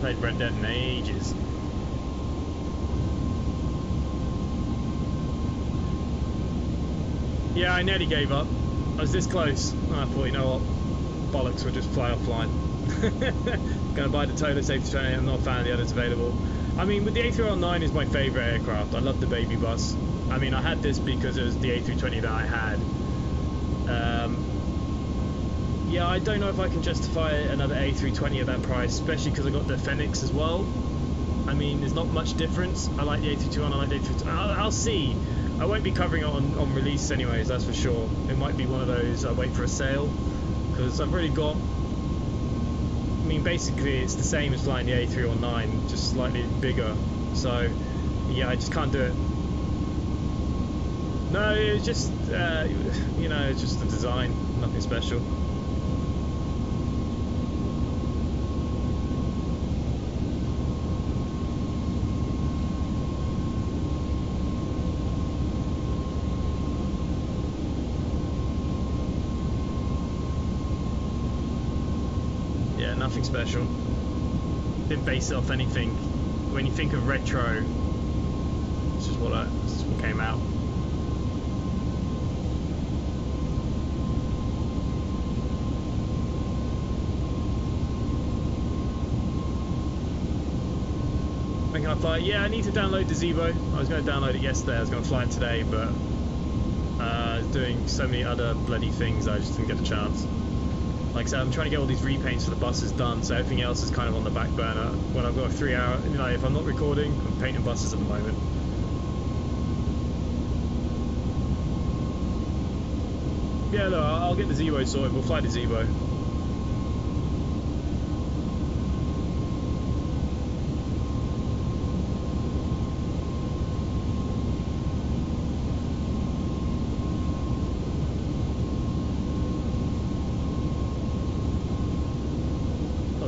S1: played Red Dead in ages. Yeah, I nearly gave up. I was this close. I thought, you know what, bollocks, we'll just fly offline. Gonna buy the Toliss A321. I'm not a fan of the others available. I mean, with the A319 is my favourite aircraft. I love the baby bus. I mean, I had this because it was the A320 that I had. Yeah, I don't know if I can justify another A320 at that price, especially because I got the Phoenix as well. I mean, there's not much difference. I like the A321, I like the A320. I'll see. I won't be covering it on release anyways, that's for sure. It might be one of those, I wait for a sale, because I've already got... I mean, basically it's the same as flying the A319, just slightly bigger. So, yeah, I just can't do it. No, it was just, you know, it's just the design, nothing special. Yeah, nothing special. Didn't base it off anything. When you think of retro, it's just what came out. When can I fly? Yeah, I need to download the Zeebo. I was going to download it yesterday. I was going to fly it today, but I was doing so many other bloody things. I just didn't get a chance. Like I said, I'm trying to get all these repaints for the buses done, so everything else is kind of on the back burner. When I've got a 3 hour, you know, if I'm not recording, I'm painting buses at the moment. Yeah, no, I'll get the Zeebo sorted. We'll fly the Zeebo.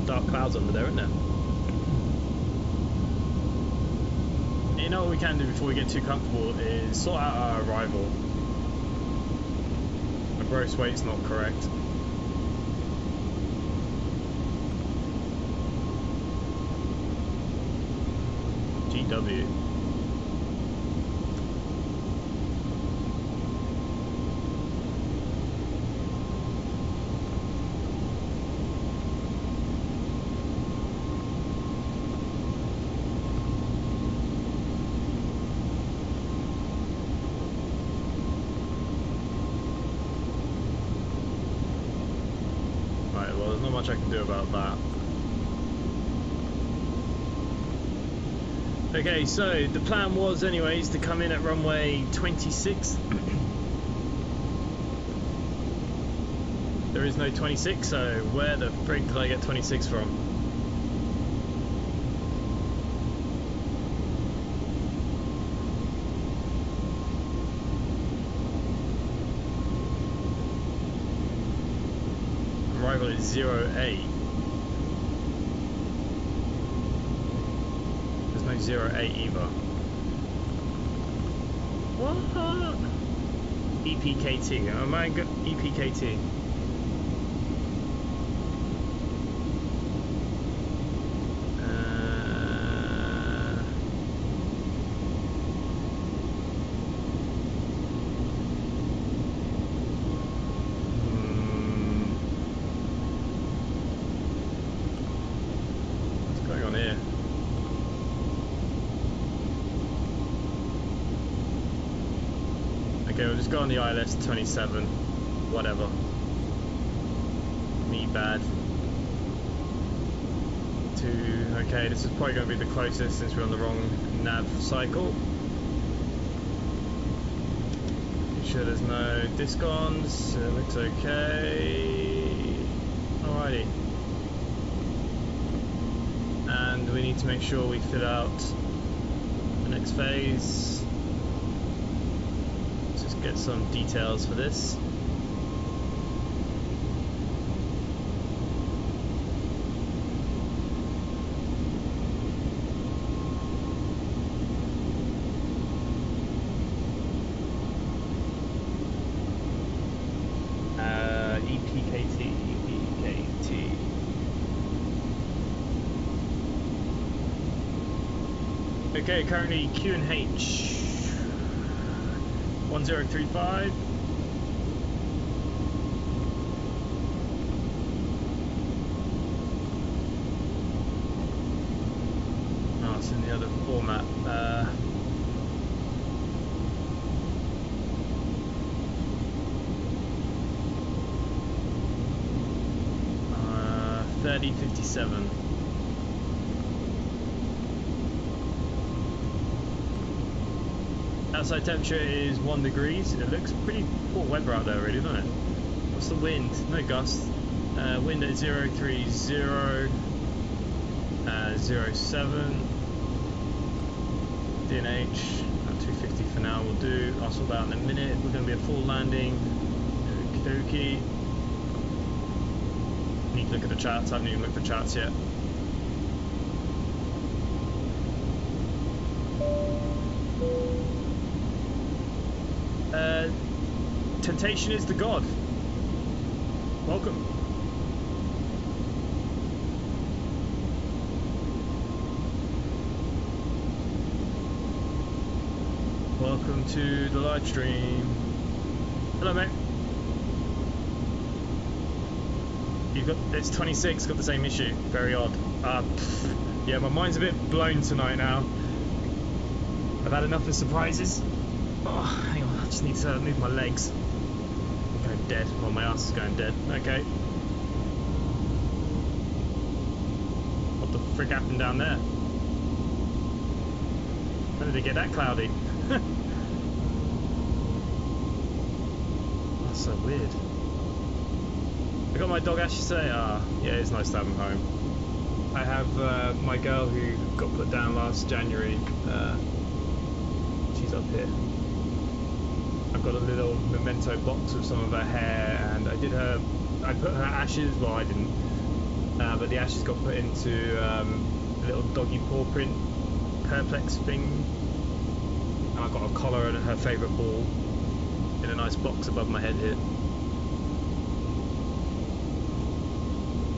S1: Dark clouds under there, isn't there? You know what we can do before we get too comfortable is sort out our arrival. The gross weight's not correct. GW. Well, there's not much I can do about that. Okay, so the plan was anyways to come in at runway 26. There is no 26, so where the frick did I get 26 from? Arrival is 08. There's no 08 either. What? EPKT. Am I good? EPKT. Okay, we'll just go on the ILS 27, whatever. Me bad. Okay, this is probably going to be the closest since we're on the wrong nav cycle. Make sure there's no discons, it looks okay. Alrighty. And we need to make sure we fit out the next phase. Get some details for this. EPKT. Okay, currently Q&H 1035. Oh, it's in the other format. 3057. Outside temperature is 1 degrees. It looks pretty poor weather out there already, doesn't it? What's the wind? No gust. Wind at 030, 07. DNH at 250 for now will do. I'll sort that out in a minute. We're going to be a full landing. Okie dokie. Need to look at the charts. I haven't even looked at the charts yet. Temptation is the god. Welcome. Welcome to the live stream. Hello, mate. You've got, it's 26, got the same issue. Very odd. Yeah, my mind's a bit blown tonight now. I've had enough of surprises. Oh, hang on, I just need to move my legs. I'm going dead. Well, my ass is going dead. Okay. What the frick happened down there? How did it get that cloudy? That's so weird. I got my dog Ash to say, yeah, it's nice to have him home. I have my girl who got put down last January. She's up here. I've got a little memento box with some of her hair, and I put her ashes, well I didn't, but the ashes got put into a little doggy paw print perplex thing, and I got a collar and her favourite ball in a nice box above my head here.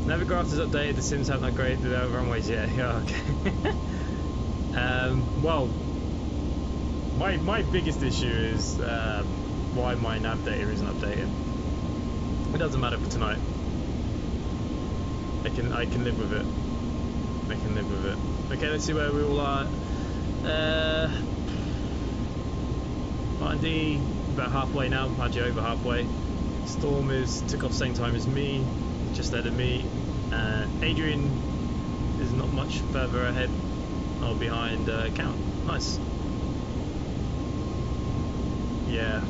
S1: Navigraph is updated, the Sims haven't upgraded the runways yet. Yeah, okay. Well, my biggest issue is why my nav data isn't updated. It doesn't matter for tonight. I can live with it. I can live with it. Okay, let's see where we all are. R&D about halfway now, actually over halfway. Storm took off same time as me, just ahead of me. Adrian is not much further ahead or behind Count. Nice. Yeah.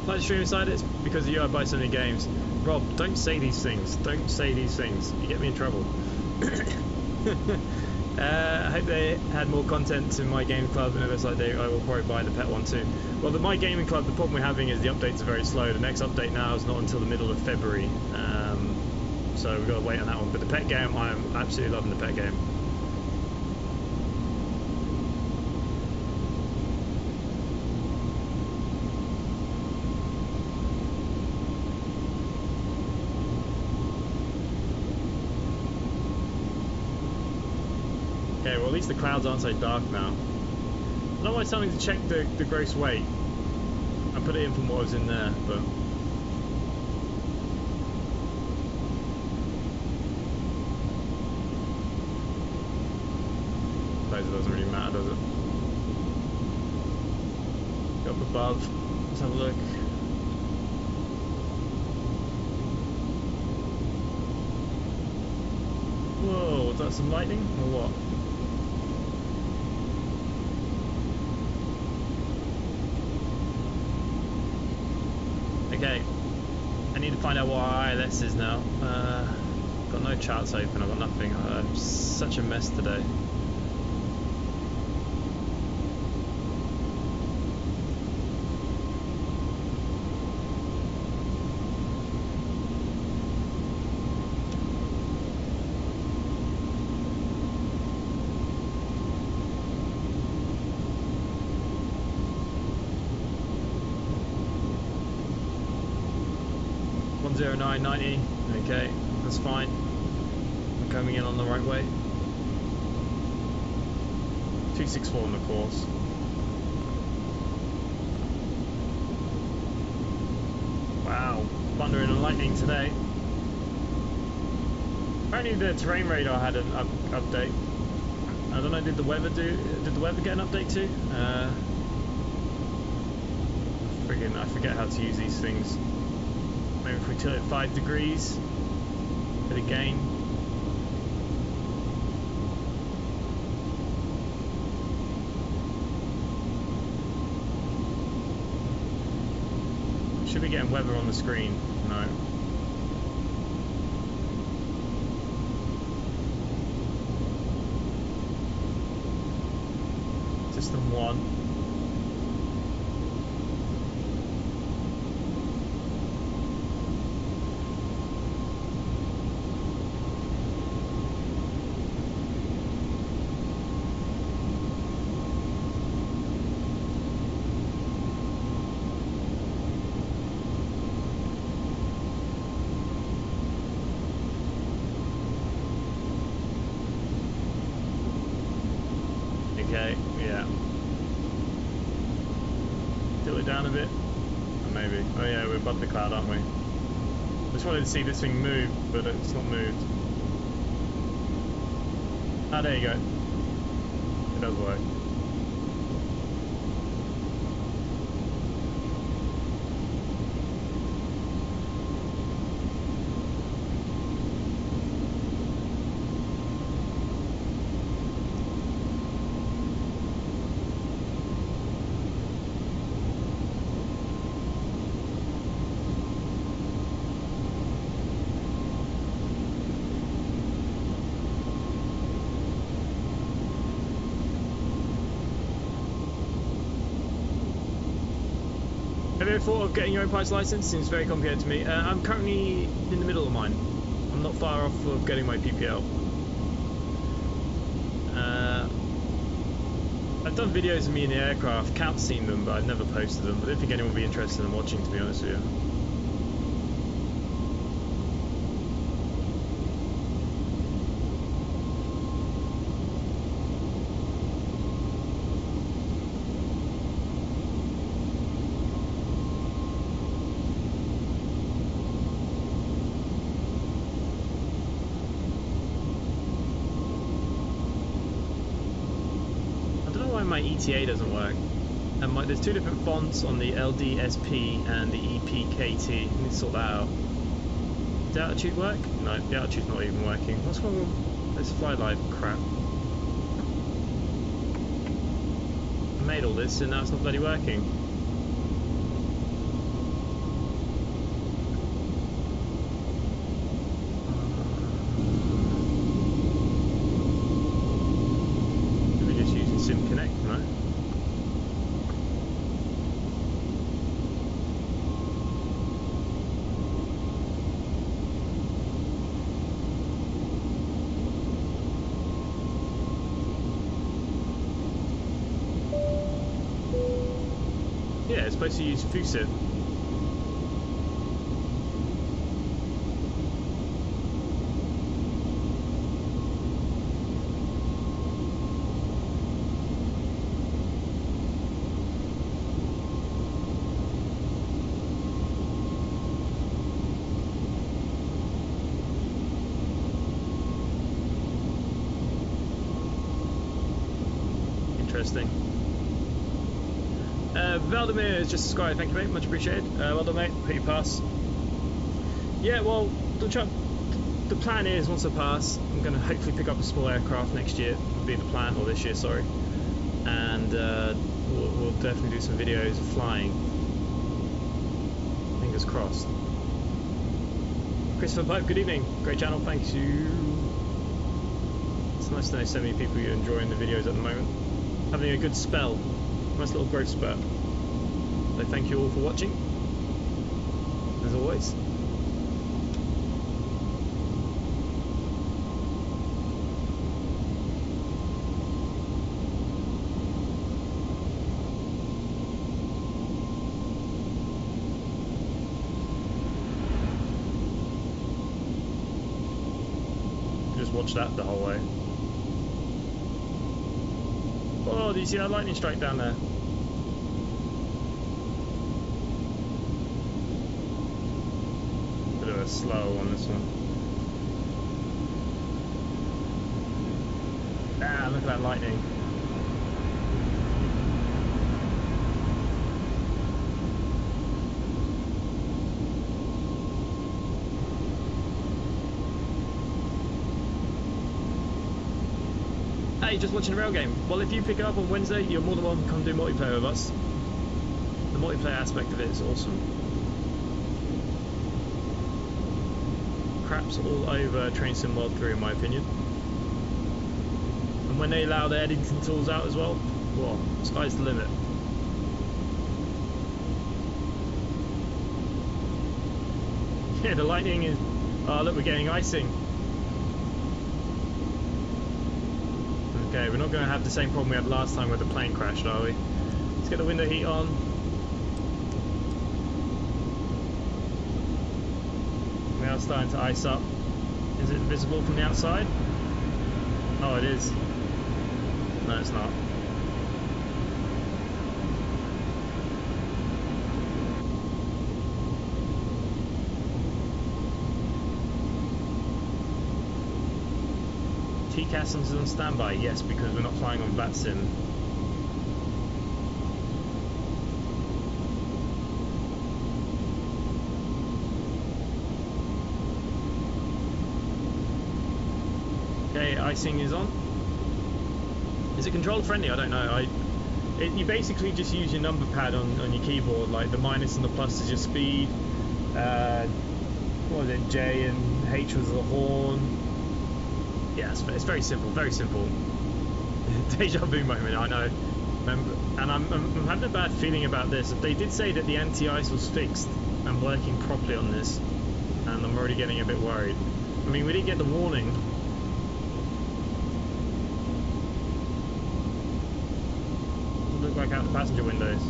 S1: Live stream inside it's because you I buy so many games. Rob, don't say these things. Don't say these things. You get me in trouble. I hope they had more content to My Gaming Club, and it looks like I will probably buy the pet one too. Well, the My Gaming Club, the problem we're having is the updates are very slow. The next update now is not until the middle of February, so we've got to wait on that one. But the pet game, I'm absolutely loving the pet game. Okay, well at least the clouds aren't so dark now. I don't know why it's telling me to check the gross weight. I put it in from what was in there, but... I suppose it doesn't really matter, does it? Go up above, let's have a look. Whoa, was that some lightning, or what? Okay, I need to find out what our ILS is now. Got no charts open, I've got nothing. I'm such a mess today. .0990, okay, that's fine. I'm coming in on the right way. 264 on the course. Wow, thunder and lightning today. Apparently the terrain radar had an update. I don't know, did the weather get an update too? I forget how to use these things. Maybe if we tilt it 5 degrees, bit of gain. Should be getting weather on the screen. No. System 1. Okay, yeah. Tilt it down a bit. Or maybe. Oh yeah, we're above the cloud, aren't we? Just wanted to see this thing move, but it's not moved. Ah, there you go. It does work. Have you ever thought of getting your own pilot's license? Seems very complicated to me. I'm currently in the middle of mine. I'm not far off of getting my PPL. I've done videos of me in the aircraft, Count's seen them, but I've never posted them. I don't think anyone would be interested in watching, to be honest with you. My ETA doesn't work, and there's 2 different fonts on the LDSP and the EPKT. I need to sort that out. Does the altitude work? No, the altitude's not even working. What's wrong with this fly live crap? I made all this and now it's not bloody working. Yeah, it's supposed to use Fusit. Interesting. Valdemir has just subscribed, thank you mate, much appreciated. Well done mate, hope you pass. Yeah, well, the plan is, once I pass, I'm going to hopefully pick up a small aircraft next year, would be the plan, or this year, sorry. And we'll definitely do some videos of flying. Fingers crossed. Christopher Pipe, good evening, great channel, thank you. It's nice to know so many people are enjoying the videos at the moment. Having a good spell, nice little growth spurt. So thank you all for watching, as always. Just watch that the whole way. Oh, do you see that lightning strike down there? Bit of a slow on this one. Ah, look at that lightning. Hey, just watching a rail game. Well, if you pick it up on Wednesday, you're more than welcome to come do multiplayer with us. The multiplayer aspect of it is awesome. Craps all over Train Sim World 3 in my opinion. And when they allow the editing tools out as well, well, sky's the limit. Yeah, the lightning is... Oh, look, we're getting icing. Okay, we're not going to have the same problem we had last time where the plane crashed, are we? Let's get the window heat on. We are starting to ice up. Is it visible from the outside? Oh, it is. No, it's not. TCAS is on standby, yes, because we're not flying on VATSIM. Okay, icing is on. Is it controller friendly? I don't know. You basically just use your number pad on your keyboard, like the minus and the plus is your speed. What was it? J and H was the horn. Yeah, it's very simple, very simple. Deja vu moment, I know. And I'm having a bad feeling about this. They did say that the anti-ice was fixed and working properly on this, and I'm already getting a bit worried. I mean, we didn't get the warning. Doesn't look like out the passenger windows.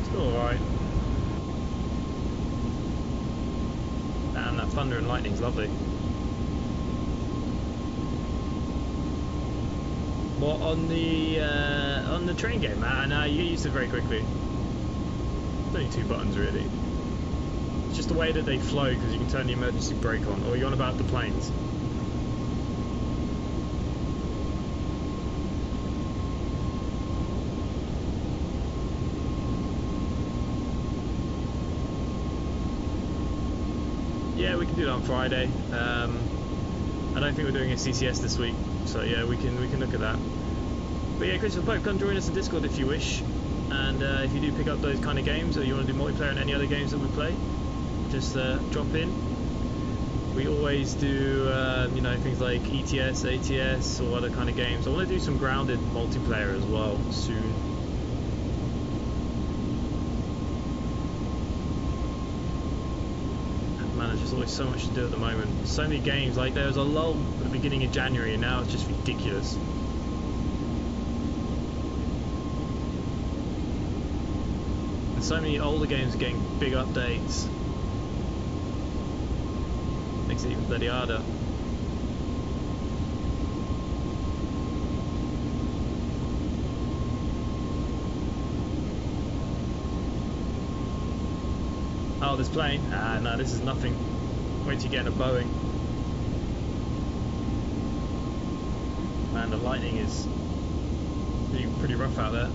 S1: Still alright. Damn, that thunder and lightning's lovely. What, on the train game? No, you get used to it very quickly. It's only 2 buttons really. It's just the way that they flow because you can turn the emergency brake on. Or you're on about the planes. Yeah, we can do that on Friday. I don't think we're doing a CCS this week, so yeah, we can look at that. But yeah, Christopher Pope, come join us in Discord if you wish. And if you do pick up those kind of games, or you want to do multiplayer and any other games that we play, just drop in. We always do, you know, things like ETS, ATS, or other kind of games. I want to do some grounded multiplayer as well soon. Man, there's just always so much to do at the moment. So many games. Like there was a lull at the beginning of January, and now it's just ridiculous. And so many older games are getting big updates. Makes it even bloody harder. Oh, this plane? Ah, no, this is nothing. Wait till you get in a Boeing. Man, the lightning is pretty rough out there.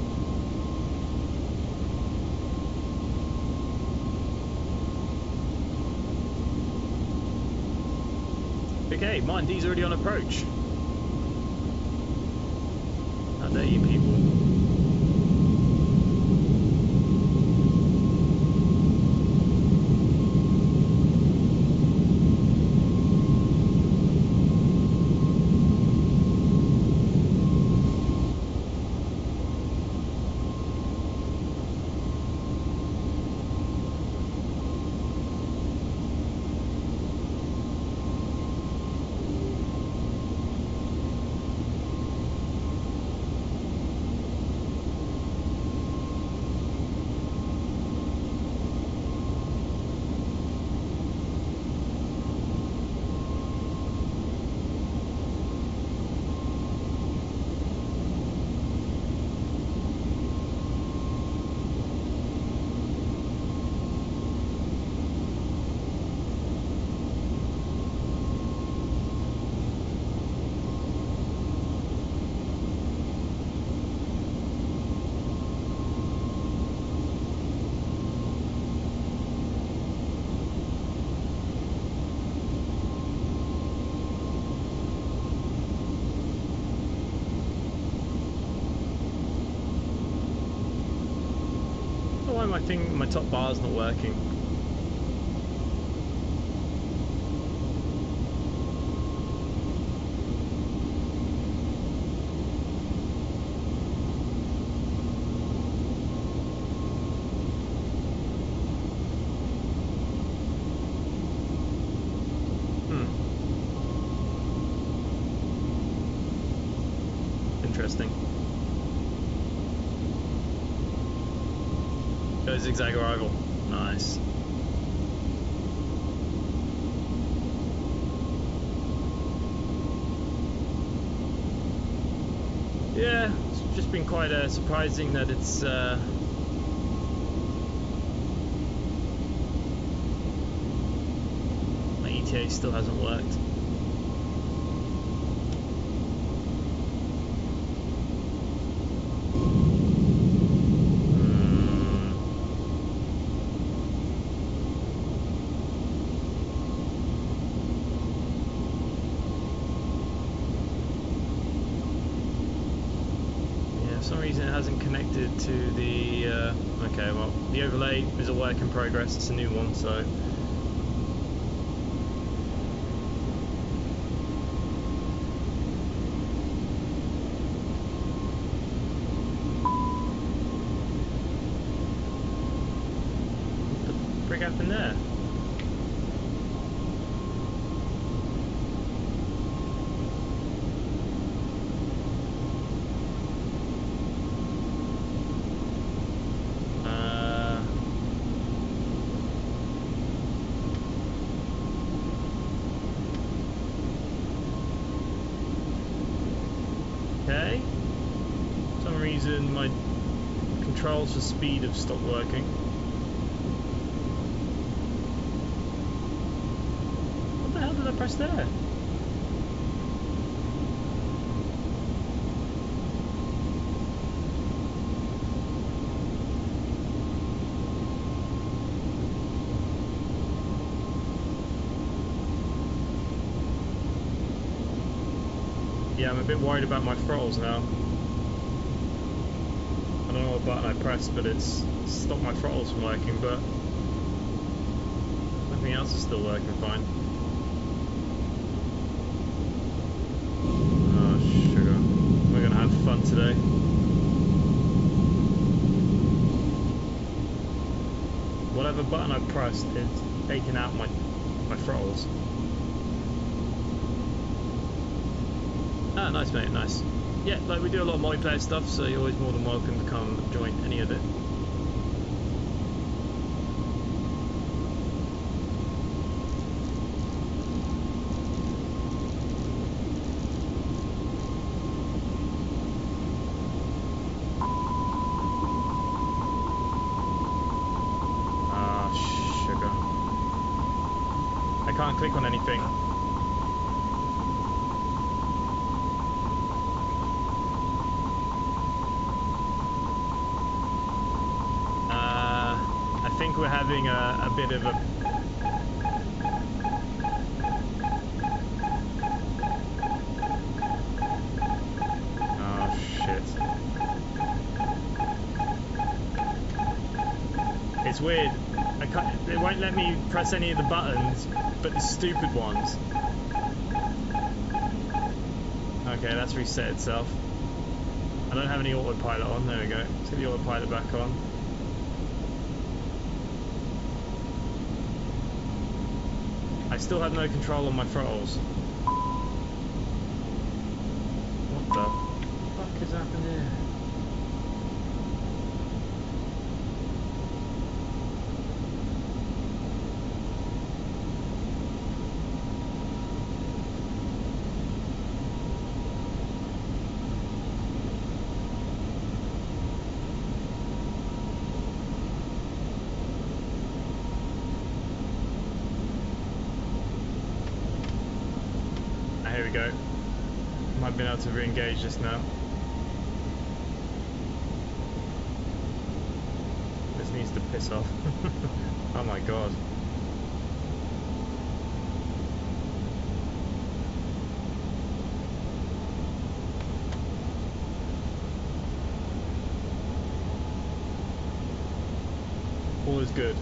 S1: Okay, mine D's already on approach. How dare you people? why my top bar's not working. Interesting. Go zigzag arrival. Nice. Yeah, it's just been quite surprising that it's my ETA still hasn't worked. For some reason it hasn't connected to the okay, well, the overlay is a work in progress. It's a new one, so what the frick happened there? Okay. For some reason my controls for speed have stopped working. What the hell did I press there? Yeah, I'm a bit worried about my throttles now. I don't know what button I pressed, but it's stopped my throttles from working, but everything else is still working fine. Oh, sugar. We're gonna have fun today. Whatever button I pressed, it's taken out my throttles. Ah, nice mate, nice. Yeah, like we do a lot of multiplayer stuff, so you're always more than welcome to come join any of it. Ah, sugar. I can't click on anything. I think we're having a bit of a... Oh, shit. It's weird. I can't, it won't let me press any of the buttons, but the stupid ones. Okay, that's reset itself. I don't have any autopilot on. There we go. Let's get the autopilot back on. I still have no control on my throttles. What the fuck has happened here? Here we go. Might have been able to re-engage just now. This needs to piss off. Oh my god. All is good.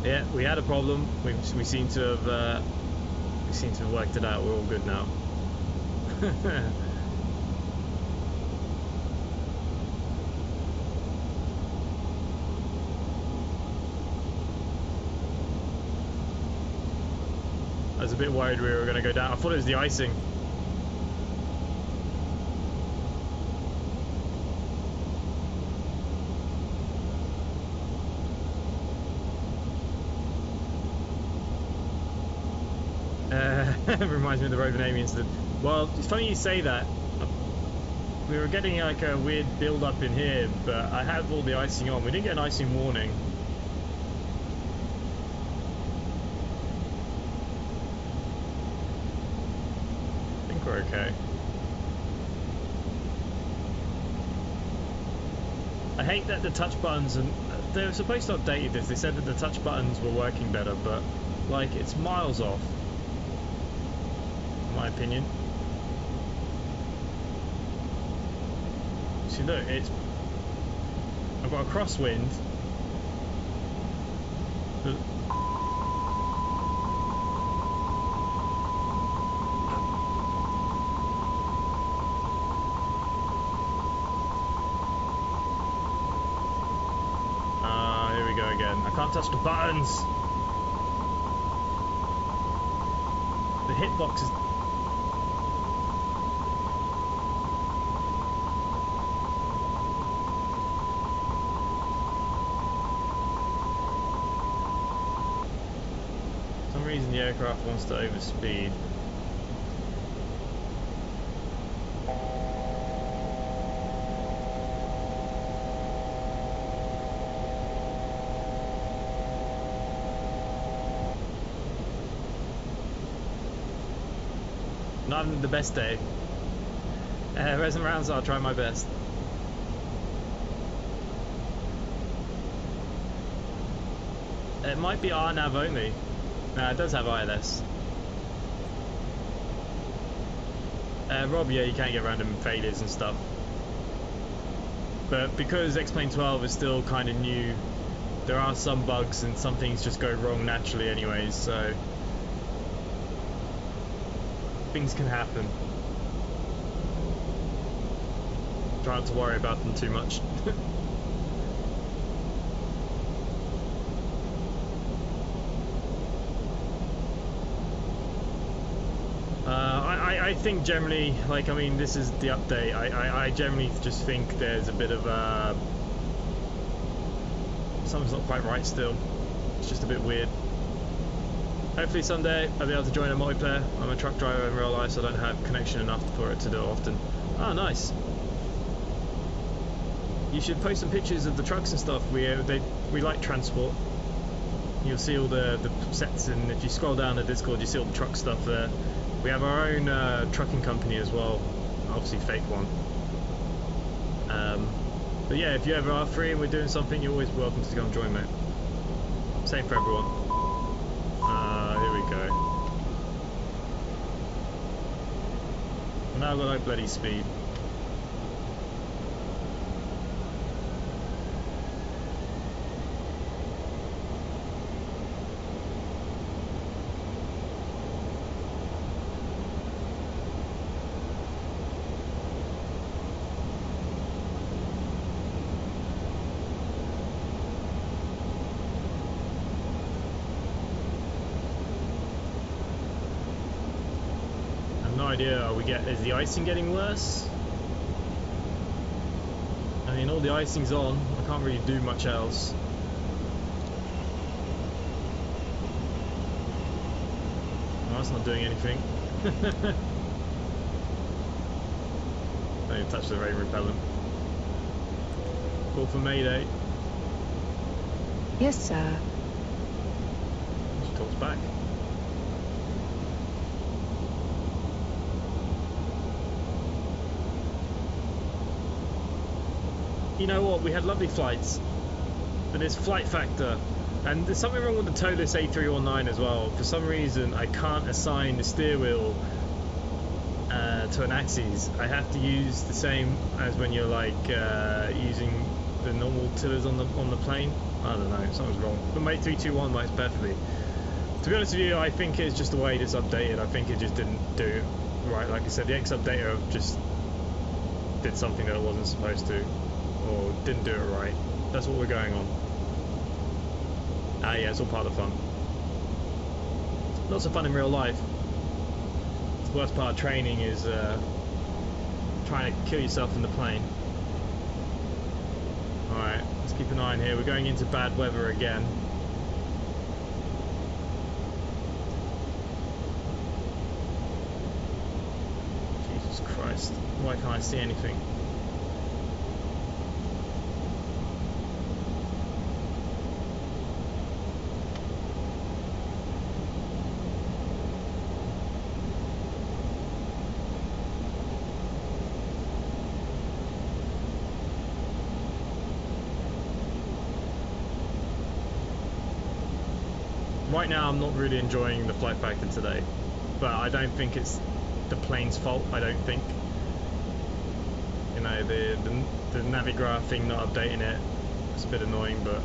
S1: Yeah, we had a problem. We seem to have worked it out. We're all good now. I was a bit worried we were going to go down. I thought it was the icing. Reminds me of the Roving incident. Well, it's funny you say that. We were getting like a weird build up in here, but I have all the icing on. We didn't get an icing warning. I think we're okay. I hate that the touch buttons, and they were supposed to update this. They said that the touch buttons were working better, but like it's miles off. My opinion. See, look, it's. I've got a crosswind. Here we go again. I can't touch the buttons. The hitbox is. The aircraft wants to overspeed. Not having the best day. Resin rounds, I'll try my best. It might be RNAV only. No, it does have ILS. Rob, yeah, you can get random failures and stuff. But because XPlane12 is still kind of new, there are some bugs and some things just go wrong naturally anyways, so things can happen. Try not to worry about them too much. I think generally, like, I mean, this is the update. I generally just think there's a bit of something's not quite right still. It's just a bit weird. Hopefully someday I'll be able to join a multiplayer. I'm a truck driver in real life, so I don't have connection enough for it to do it often. Oh, nice. You should post some pictures of the trucks and stuff. We like transport. You'll see all the sets, and if you scroll down the Discord, you see all the truck stuff there. We have our own trucking company as well, obviously fake one. But yeah, if you ever are free and we're doing something, you're always welcome to come join, mate. Same for everyone. Here we go. Well, now I've got no bloody speed. Idea is the icing getting worse? I mean, all the icing's on. I can't really do much else. Well, that's not doing anything. Don't even touch the rain repellent. Call for Mayday.
S8: Yes, sir.
S1: She talks back. You know what, we had lovely flights, but there's flight factor, and there's something wrong with the Toliss A321 as well. For some reason I can't assign the steer wheel to an axis. I have to use the same as when you're like using the normal tillers on the plane. I don't know, something's wrong. But my A321 works perfectly. To be honest with you, I think it's just the way it's updated. I think it just didn't do it right. Like I said, the X updater just did something that it wasn't supposed to, or didn't do it right. That's what we're going on. Ah, yeah, it's all part of the fun. Lots of fun in real life. The worst part of training is trying to kill yourself in the plane. Alright, let's keep an eye on here. We're going into bad weather again. Jesus Christ, why can't I see anything? Right now I'm not really enjoying the flight factor today, but I don't think it's the plane's fault. I don't think, you know, the Navigraph thing not updating it, it's a bit annoying, but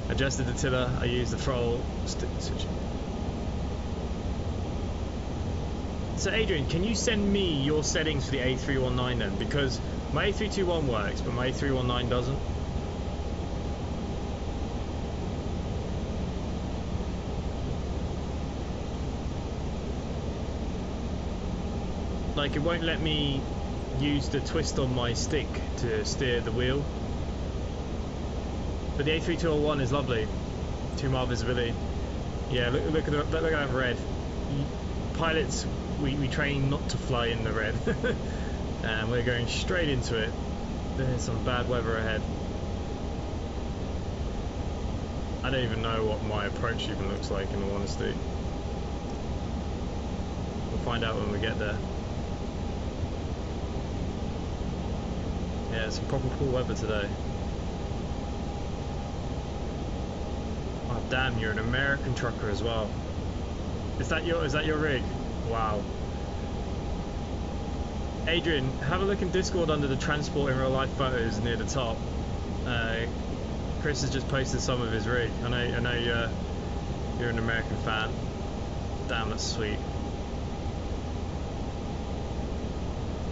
S1: adjusted the tiller. I used the throttle switch. So Adrian, can you send me your settings for the A319 then? Because my A321 works, but my A319 doesn't. Like, it won't let me use the twist on my stick to steer the wheel. But the A321 is lovely. 2 mile visibility. Yeah, look at that red. Pilots, we train not to fly in the red. And we're going straight into it. There's some bad weather ahead. I don't even know what my approach even looks like, in all honesty. We'll find out when we get there. Yeah, some proper cool weather today. Oh damn, you're an American trucker as well. Is that your rig? Wow. Adrian, have a look in Discord under the transport in real life photos near the top. Chris has just posted some of his rig. I know you're an American fan. Damn, that's sweet.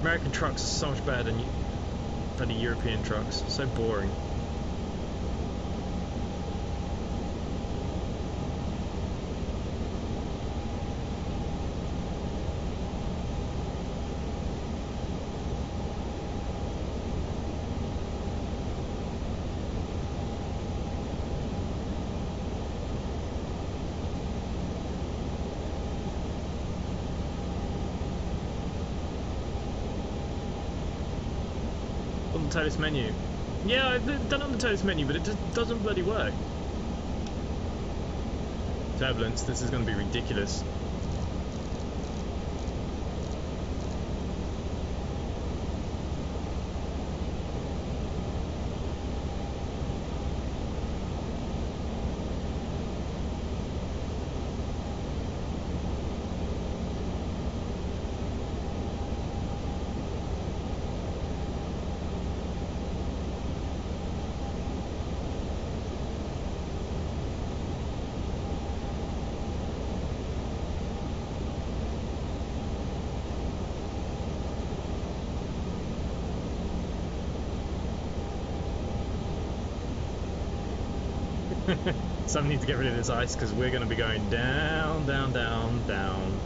S1: American trucks are so much better than the European trucks. So boring. Toliss menu. Yeah, I've done it on the Toliss menu, but it just doesn't bloody work. Turbulence, this is going to be ridiculous. Some need to get rid of this ice because we're going to be going down, down, down, down.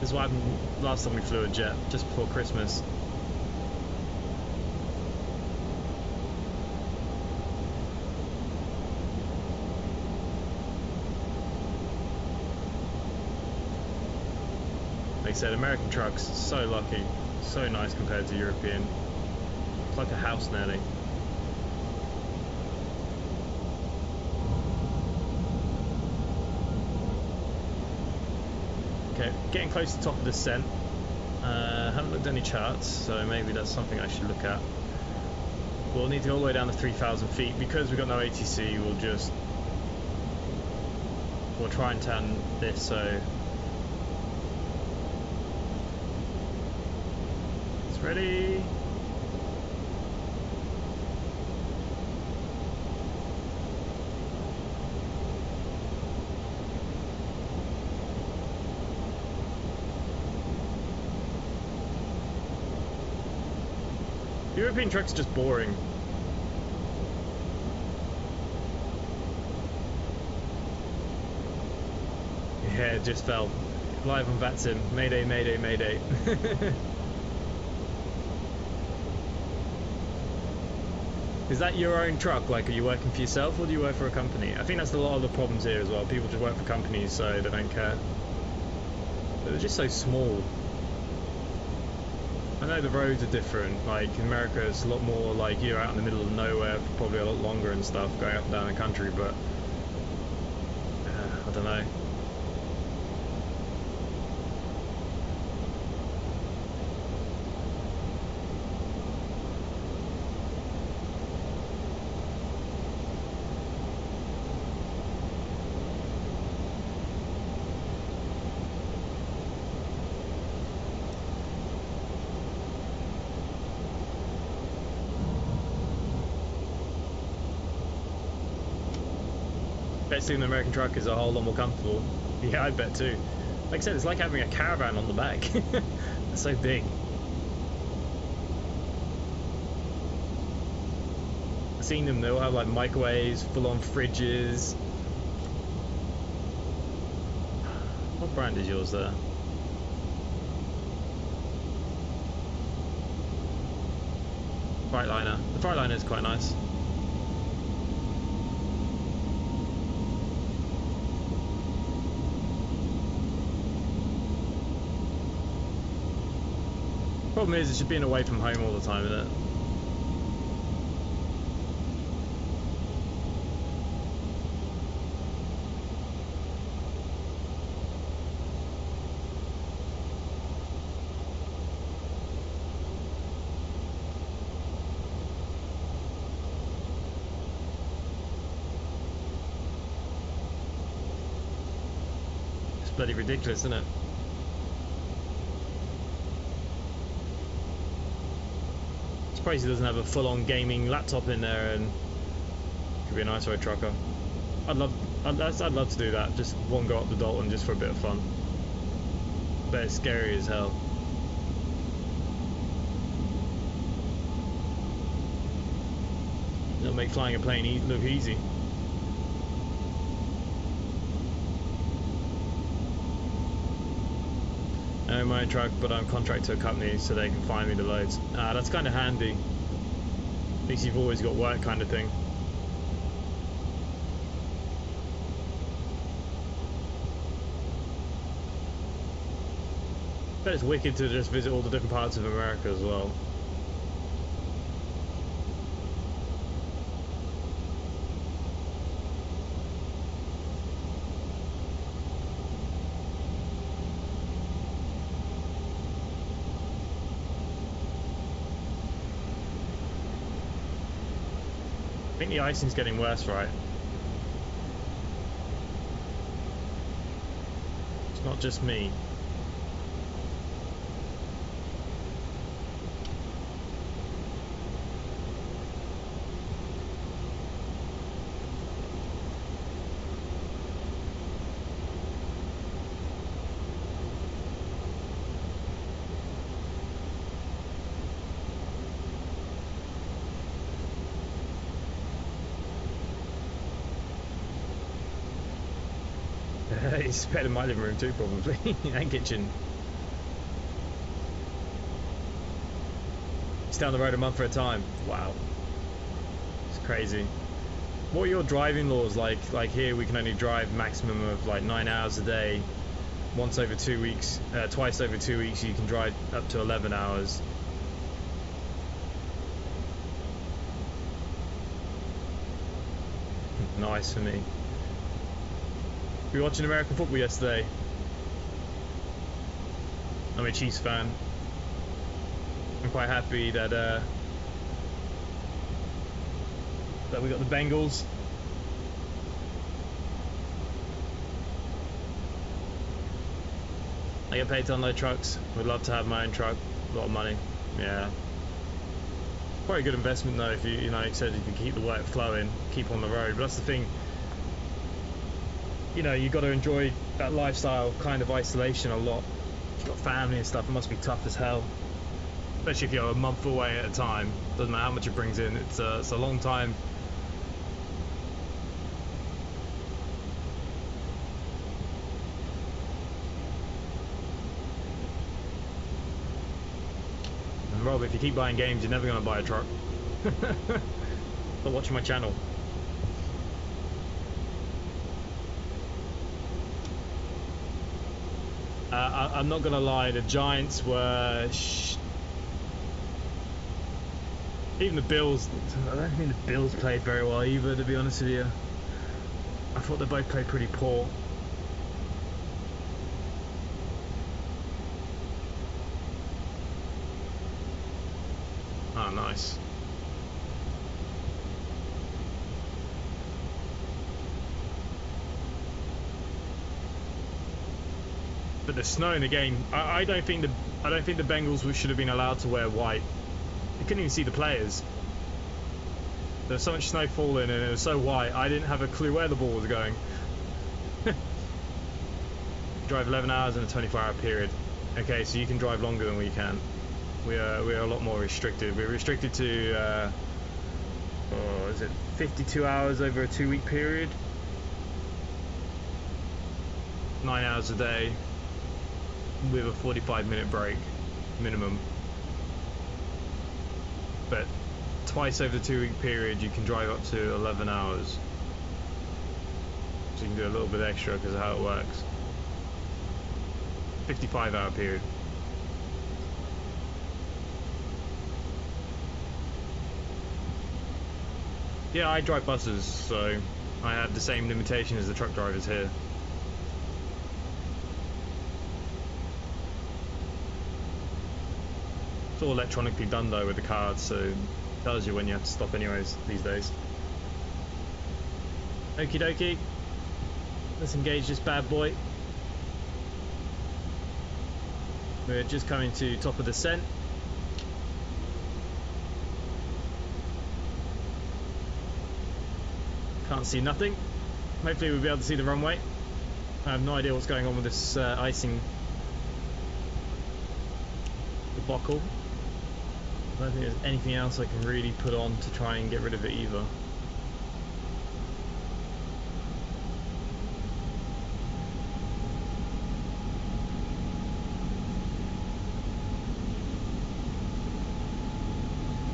S1: This is what happened last time we flew a jet, just before Christmas. Like I said, American trucks, so lucky, so nice compared to European. It's like a house nearly. Okay, getting close to the top of the descent. Haven't looked at any charts, so maybe that's something I should look at. We'll need to go all the way down to 3,000 feet. Because we've got no ATC, we'll just we'll try and turn this so it's ready. European trucks are just boring. Yeah, it just fell. Live on VATSIM. Mayday, mayday, mayday. Is that your own truck? Like, are you working for yourself or do you work for a company? I think that's a lot of the problems here as well. People just work for companies so they don't care. But they're just so small. I know the roads are different, like in America it's a lot more like you're out in the middle of nowhere for probably a lot longer and stuff, going up and down the country, but I don't know. Seeing the American truck is a whole lot more comfortable. Yeah, I bet too. Like I said, it's like having a caravan on the back. It's so big. I've seen them, they'll have like microwaves, full-on fridges. What brand is yours there? Freightliner. The Freightliner is quite nice. Problem is, it's just being away from home all the time, isn't it? It's bloody ridiculous, isn't it? Surprised he doesn't have a full-on gaming laptop in there, and could be a nice road trucker. I'd love to do that. Just one go up the Dalton just for a bit of fun. But it's scary as hell. It'll make flying a plane look easy. I own my own truck, but I'm contracted to a company so they can find me the loads. That's kind of handy. At least you've always got work, kind of thing. But it's wicked to just visit all the different parts of America as well. I think the icing's getting worse, right? It's not just me. It's better than my living room too, probably, and kitchen. It's down the road a month at a time. Wow, it's crazy. What are your driving laws like? Like here, we can only drive maximum of like 9 hours a day. Once over 2 weeks, twice over 2 weeks, you can drive up to 11 hours. Nice for me. We were watching American football yesterday. I'm a Chiefs fan. I'm quite happy that we got the Bengals. I get paid to unload trucks. Would love to have my own truck. A lot of money. Yeah. Probably a good investment though if you know, like I said, you can keep the work flowing, keep on the road. But that's the thing. You know, you got to enjoy that lifestyle kind of isolation a lot. If you've got family and stuff, it must be tough as hell. Especially if you're a month away at a time. Doesn't matter how much it brings in. It's a long time. And Rob, if you keep buying games, you're never going to buy a truck. Stop watching my channel. I'm not gonna lie, the Giants were even the Bills. I don't think the Bills played very well either, to be honest with you. I thought they both played pretty poor. Oh, nice. But the snow in the game, I don't think the Bengals should have been allowed to wear white. You couldn't even see the players. There was so much snow falling and it was so white. I didn't have a clue where the ball was going. Drive 11 hours in a 24-hour period. Okay, so you can drive longer than we can. We are a lot more restricted. We're restricted to is it 52 hours over a 2-week period? 9 hours a day. With a 45-minute break minimum, but twice over the 2-week period you can drive up to 11 hours, so you can do a little bit extra because of how it works. 55-hour period. Yeah, I drive buses, so I have the same limitation as the truck drivers here. It's all electronically done though with the cards, so it tells you when you have to stop anyways these days. Okie dokie. Let's engage this bad boy. We're just coming to top of descent. Can't see nothing. Hopefully we'll be able to see the runway. I have no idea what's going on with this icing debacle. I don't think there's anything else I can really put on to try and get rid of it either.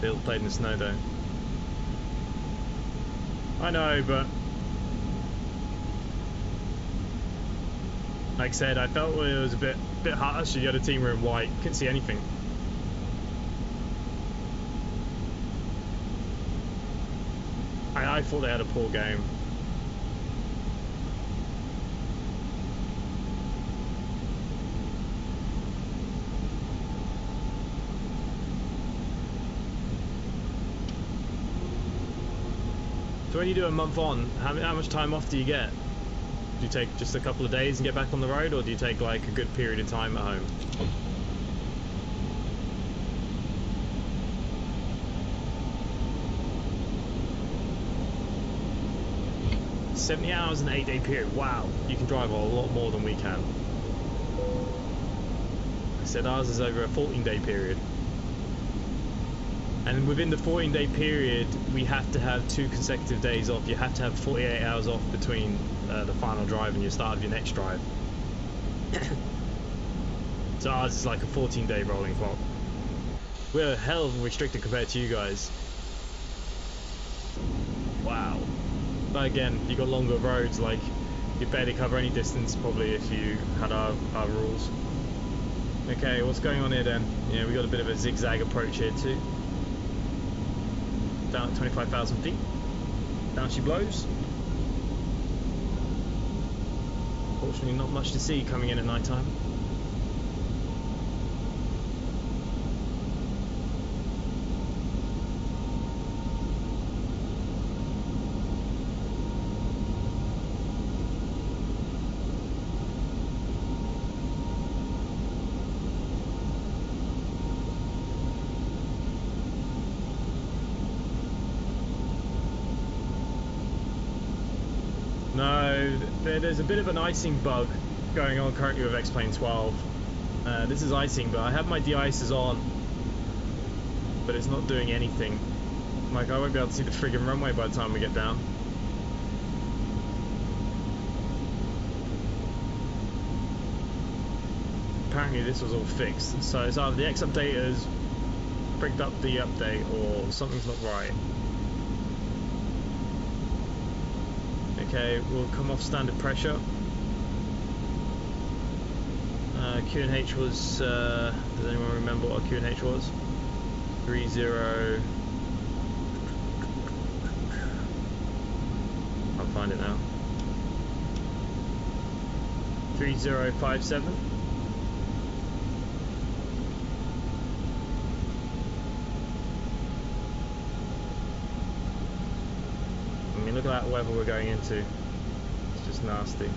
S1: Bill played in the snow though. I know, but like I said, I felt it was a bit harsh. The other team were in white, couldn't see anything. I thought they had a poor game. So when you do a month on, how much time off do you get? Do you take just a couple of days and get back on the road, or do you take like a good period of time at home? 70 hours in an 8-day period. Wow, you can drive a lot more than we can. I said ours is over a 14-day period. And within the 14-day period, we have to have 2 consecutive days off. You have to have 48 hours off between the final drive and your start of your next drive. So ours is like a 14-day rolling clock. We're hell of restricted compared to you guys. Wow. But again, you got longer roads, like you'd barely cover any distance probably if you had our rules. Okay, what's going on here then? Yeah, we got a bit of a zigzag approach here too. Down at 25,000 feet. Down she blows. Fortunately not much to see coming in at night time. No, there's a bit of an icing bug going on currently with XPlane12. This is icing, but I have my de-icers on, but it's not doing anything. Like, I won't be able to see the friggin' runway by the time we get down. Apparently this was all fixed, so it's either the X updaters bricked up the update or something's not right. Okay, we'll come off standard pressure. Q&H was, does anyone remember what our Q&H was? 30... I'll find it now. 3057. I mean, look at that weather we're going into. It's just nasty.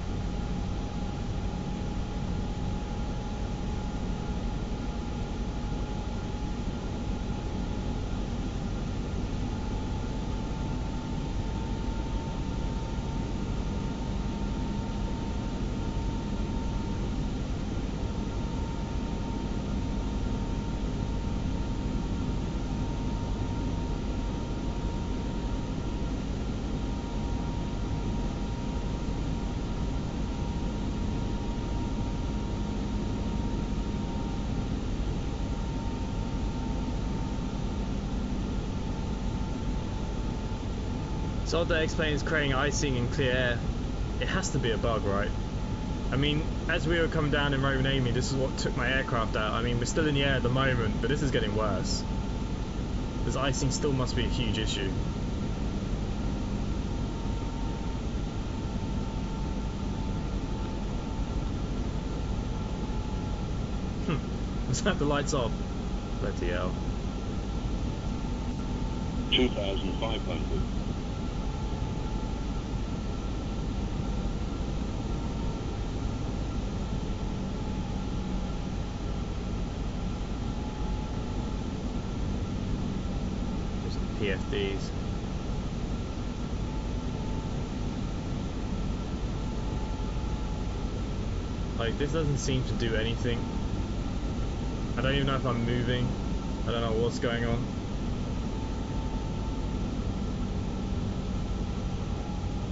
S1: It's odd that XPlane is creating icing in clear air. It has to be a bug, right? I mean, as we were coming down in Roman Amy, this is what took my aircraft out. I mean, we're still in the air at the moment, but this is getting worse. This icing still must be a huge issue. Let's have the lights off. Bloody hell.
S8: 2,500.
S1: PFDs. Like, this doesn't seem to do anything. I don't even know if I'm moving. I don't know what's going on.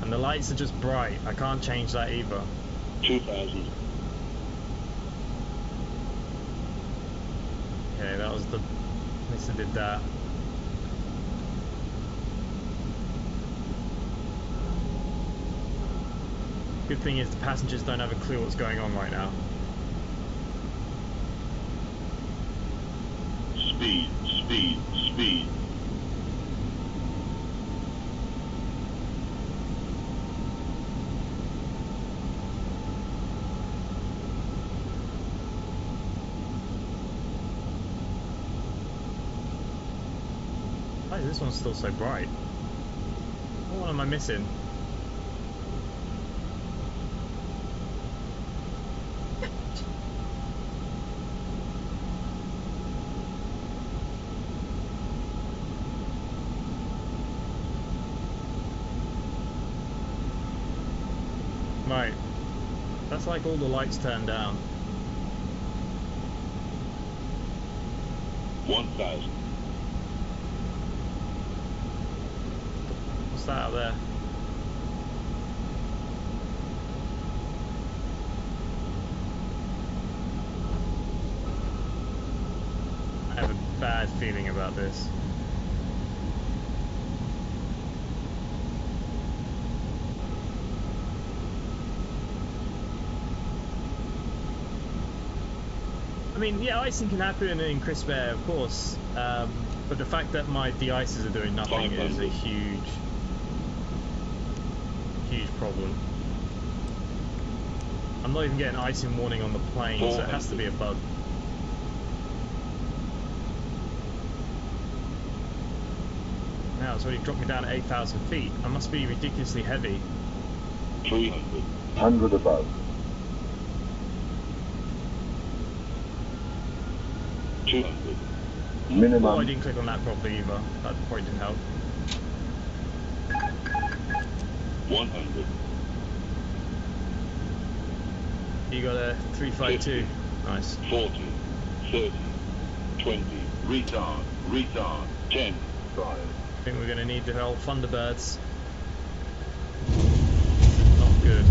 S1: And the lights are just bright. I can't change that either.
S8: 2,000.
S1: Okay, that was the... At least I did that. Good thing is the passengers don't have a clue what's going on right now.
S8: Speed, speed, speed.
S1: Why is this one still so bright? What one am I missing? Right, that's like all the lights turned down.
S8: 1,000.
S1: What's that out there? I have a bad feeling about this. I mean, yeah, icing can happen in crisp air, of course, but the fact that my de-icers are doing nothing is a huge problem. I'm not even getting icing warning on the plane, so it has to be a bug. Now it's already dropped me down to 8,000 feet. I must be ridiculously heavy.
S8: 300. 100 above. 200. Minimum.
S1: Oh, I didn't click on that properly either. That probably didn't help.
S8: 100.
S1: You got a 352.
S8: 50,
S1: Nice.
S8: 40, 30, 20, retard, 10, 5.
S1: I think we're going to need the whole Thunderbirds. Not good.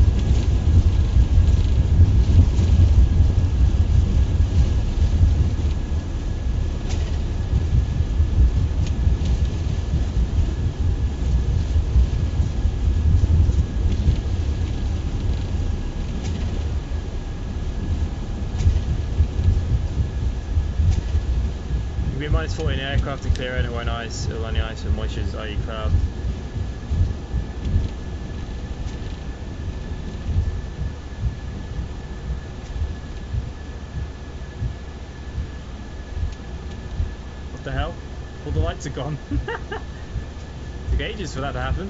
S1: It'll be minus 40 in the aircraft to clear anywhere on ice, it'll only ice with moistures, i.e. cloud. What the hell? All the lights are gone. Took ages for that to happen.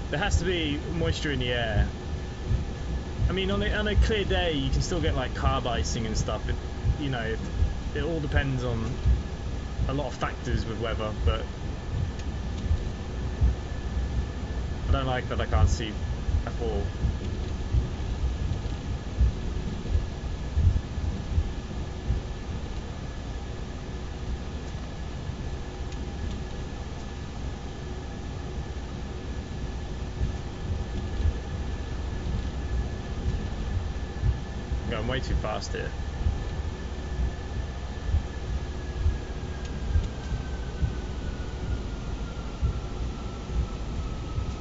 S1: There has to be moisture in the air. I mean, on a clear day, you can still get like carb icing and stuff. You know, it all depends on a lot of factors with weather, but I don't like that I can't see at all. I'm going way too fast here.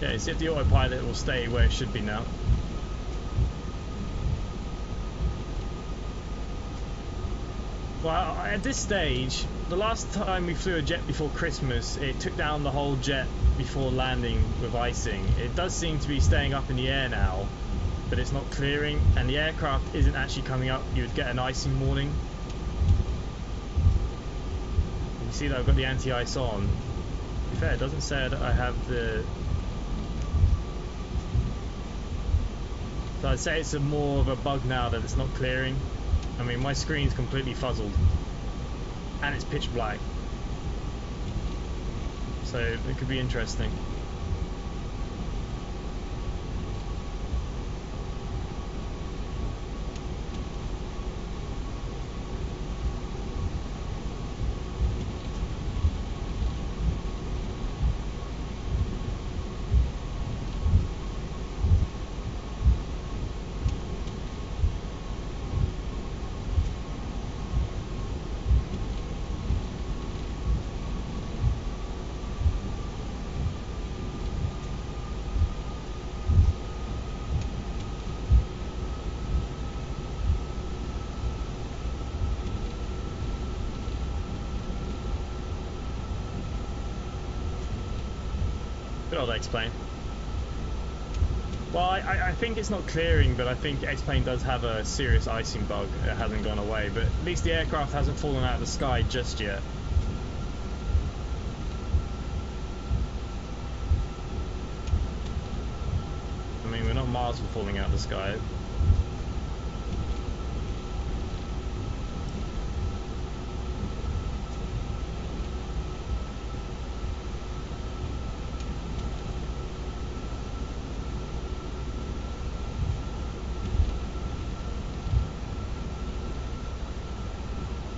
S1: Yeah, see if the autopilot will stay where it should be now. Well, at this stage, the last time we flew a jet before Christmas, it took down the whole jet before landing with icing. It does seem to be staying up in the air now, but it's not clearing, and the aircraft isn't actually coming up. You would get an icing warning. You can see that I've got the anti-ice on. To be fair, it doesn't say that I have the... So I'd say it's more of a bug now that it's not clearing. I mean, my screen's completely fuzzled, and it's pitch black. So it could be interesting. Good old X-Plane. Well, I think it's not clearing, but I think X-Plane does have a serious icing bug. It hasn't gone away, but at least the aircraft hasn't fallen out of the sky just yet. I mean, we're not miles from falling out of the sky.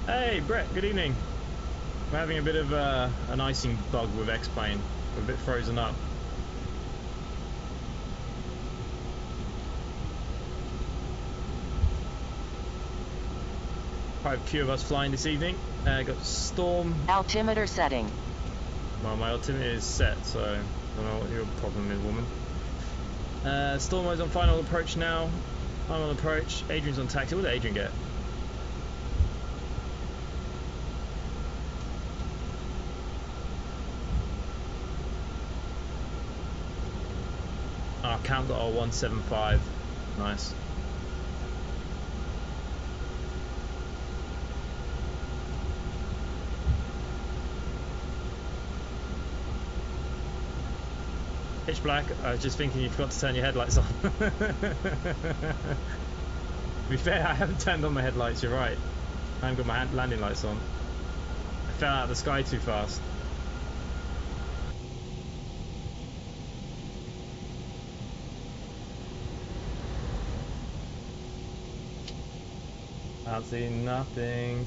S1: Hey Brett, good evening. We're having a bit of an icing bug with X-Plane. We're a bit frozen up. Quite a few of us flying this evening. Got Storm.
S7: Altimeter setting.
S1: Well, my altimeter is set, so I don't know what your problem is, woman. Storm is on final approach now. Final approach. Adrian's on taxi. What did Adrian get? Count got a 175. Nice. Pitch black. I was just thinking you forgot to turn your headlights on. To be fair, I haven't turned on my headlights. You're right. I haven't got my landing lights on. I fell out of the sky too fast. I've seen nothing.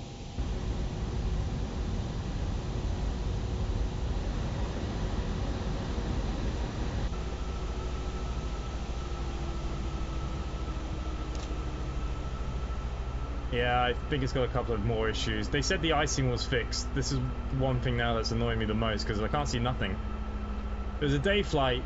S1: Yeah, I think it's got a couple of more issues. They said the icing was fixed. This is one thing now that's annoying me the most because I can't see nothing. There's a day flight